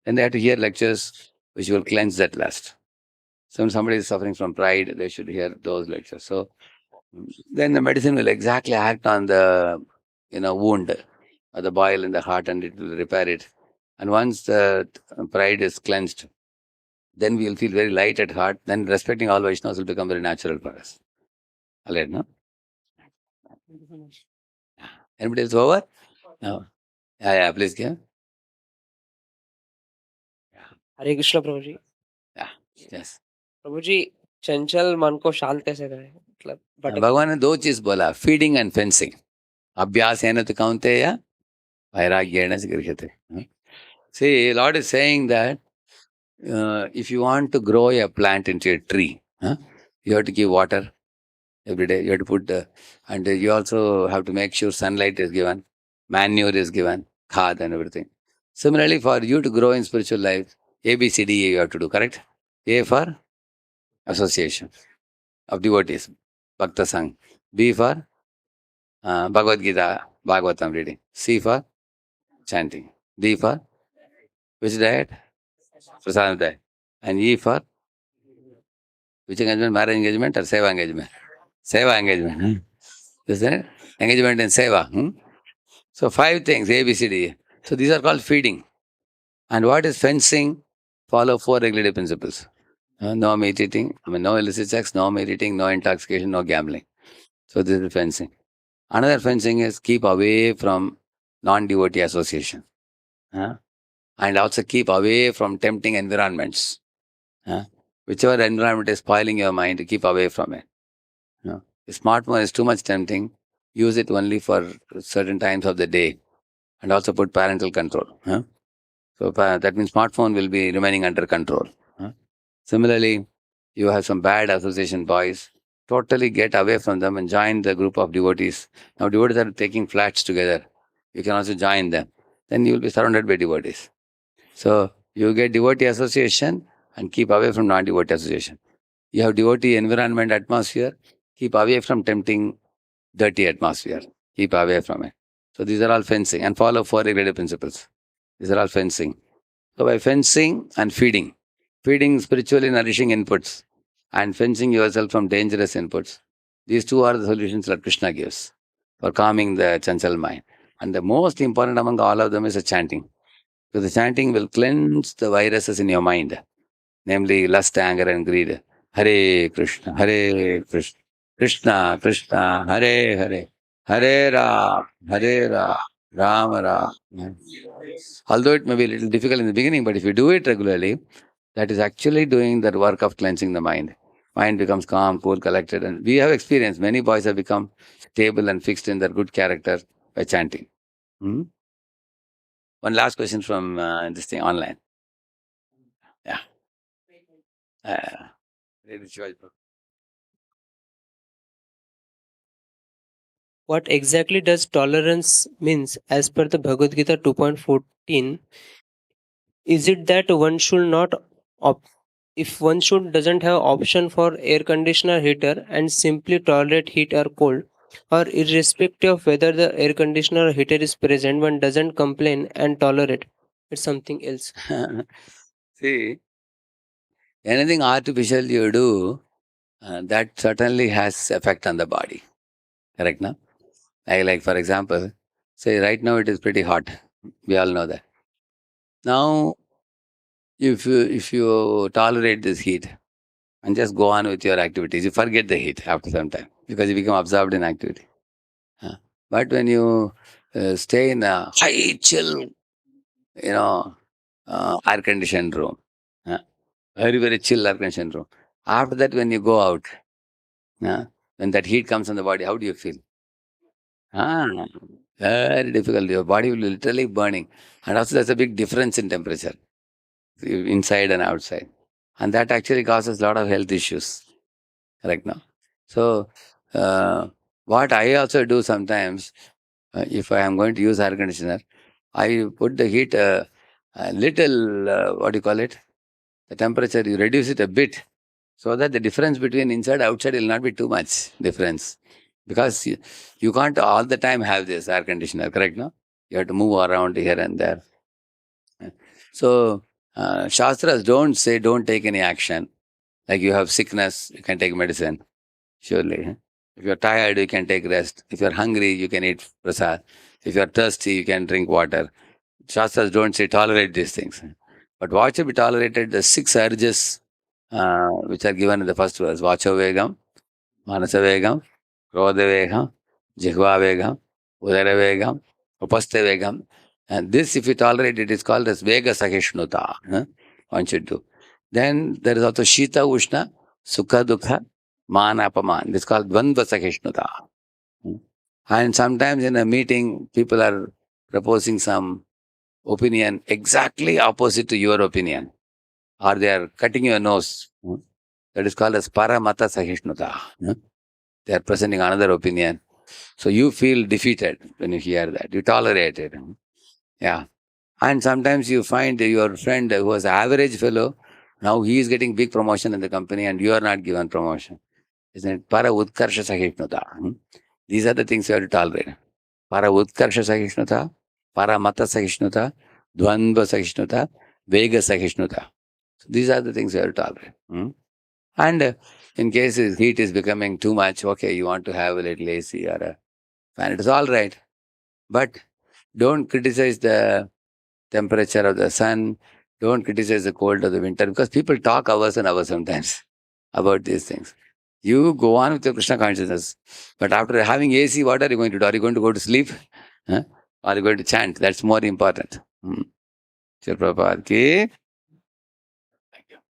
then they have to hear lectures which will cleanse that lust. So when somebody is suffering from pride, they should hear those lectures. So then the medicine will exactly act on the wound or the boil in the heart, and it will repair it. And once the pride is cleansed, then we will feel very light at heart. Then respecting all Vaishnavas will become very natural for us. All right, no? Thank you so much. Anybody else over? No. Yeah, please give. Hare Krishna Prabhu ji. Yeah, yes. प्रभु जी, चंचल मन को शांत कैसे करें? मतलब भगवान ने 2 चीज बोला, फीडिंग एंड फेंसिंग. अभ्यासेन तु कौन्तेय वैराग्येण गृह्यते. See, Lord is saying that if you want to grow a plant into a tree, you have to give water every day. You have to put, and you also have to make sure sunlight is given, manure is given, khad and everything. Similarly, for you to grow in spiritual life, A, B, C, D, E you have to do, correct? A for association of devotees, Bhakta Sangh. B for Bhagavad Gita, Bhagavatam reading. C for chanting. D for which diet? Prasadam diet. And E for which engagement? Marriage engagement or seva engagement? Seva engagement. Is that engagement in seva? So 5 things, A, B, C, D. E. So these are called feeding. And what is fencing? Follow 4 regulative principles. No meat eating, no illicit sex, no meat eating, no intoxication, no gambling. So this is fencing. Another fencing is keep away from non-devotee association. And also keep away from tempting environments. Whichever environment is spoiling your mind, keep away from it. The smartphone is too much tempting. Use it only for certain times of the day. And also put parental control. So that means smartphone will be remaining under control. Similarly, you have some bad association boys. Totally get away from them and join the group of devotees. Now devotees are taking flats together. You can also join them. Then you will be surrounded by devotees. So you get devotee association and keep away from non-devotee association. You have devotee environment atmosphere. Keep away from tempting dirty atmosphere. Keep away from it. So these are all fencing and follow 4 regulative principles. These are all fencing. So by fencing and feeding spiritually nourishing inputs and fencing yourself from dangerous inputs, these 2 are the solutions that Krishna gives for calming the chanchal mind. And the most important among all of them is the chanting. Because the chanting will cleanse the viruses in your mind, namely lust, anger, and greed. Hare Krishna, Hare Krishna, Krishna Krishna, Hare Hare, Hare Ram, Ram Ram. Although it may be a little difficult in the beginning, but if you do it regularly, that is actually doing the work of cleansing the mind. Mind becomes calm, cool, collected. And we have experienced many boys have become stable and fixed in their good character by chanting. One last question from this thing online. Yeah. What exactly does tolerance means as per the Bhagavad Gita 2.14? Is it that one should not if one should doesn't have option for air conditioner heater and simply tolerate heat or cold, or irrespective of whether the air conditioner or heater is present, one doesn't complain and tolerate? It's something else. See, anything artificial you do, that certainly has effect on the body. Correct, no? Like for example, say right now it is pretty hot. We all know that. Now, if you tolerate this heat and just go on with your activities, you forget the heat after some time because you become absorbed in activity. But when you stay in a high chill, air conditioned room, very very chill air conditioned room. After that, when you go out, when that heat comes on the body, how do you feel? Very difficult. Your body will be literally burning. And also there's a big difference in temperature, inside and outside. And that actually causes a lot of health issues. Correct now? So, what I also do sometimes, if I am going to use air conditioner, I put the heat a little, what do you call it? The temperature, you reduce it a bit so that the difference between inside and outside will not be too much difference. Because you can't all the time have this air conditioner, correct? No? You have to move around here and there. So, Shastras don't say don't take any action. Like you have sickness, you can take medicine, surely. If you're tired, you can take rest. If you're hungry, you can eat prasad. If you're thirsty, you can drink water. Shastras don't say tolerate these things. But what should be tolerated? The 6 urges which are given in the first verse. Vachavegam, Manasavegam, Krodavegam, Jihvavegam, Udaravegam, Upasthavegam. And this, if you tolerate it, is called as Vega Sakishnuta. One should do. Then there is also Shita Ushna, Sukha Dukha, Man Apaman. This is called Dvandva Sakishnuta. And sometimes in a meeting, people are proposing some opinion exactly opposite to your opinion, or they are cutting your nose. That is called as Paramata Sahishnata. They are presenting another opinion. So you feel defeated when you hear that. You tolerate it. Yeah. And sometimes you find your friend who was an average fellow, now he is getting big promotion in the company and you are not given promotion. Isn't it? Para Utkarsha Sahishnata. These are the things you have to tolerate. Para Utkarsha Sahishnata, Para Mata Sahishnata, Dvandva Sahishnutā, Vega Sahishnutā. So these are the things you have to tolerate. And in case heat is becoming too much, okay, you want to have a little AC or a fan, it is all right. But don't criticize the temperature of the sun. Don't criticize the cold of the winter, because people talk hours and hours sometimes about these things. You go on with your Krishna consciousness. But after having AC, what are you going to do? Are you going to go to sleep? Huh? Are you going to chant? That's more important. Srila Prabhupada ki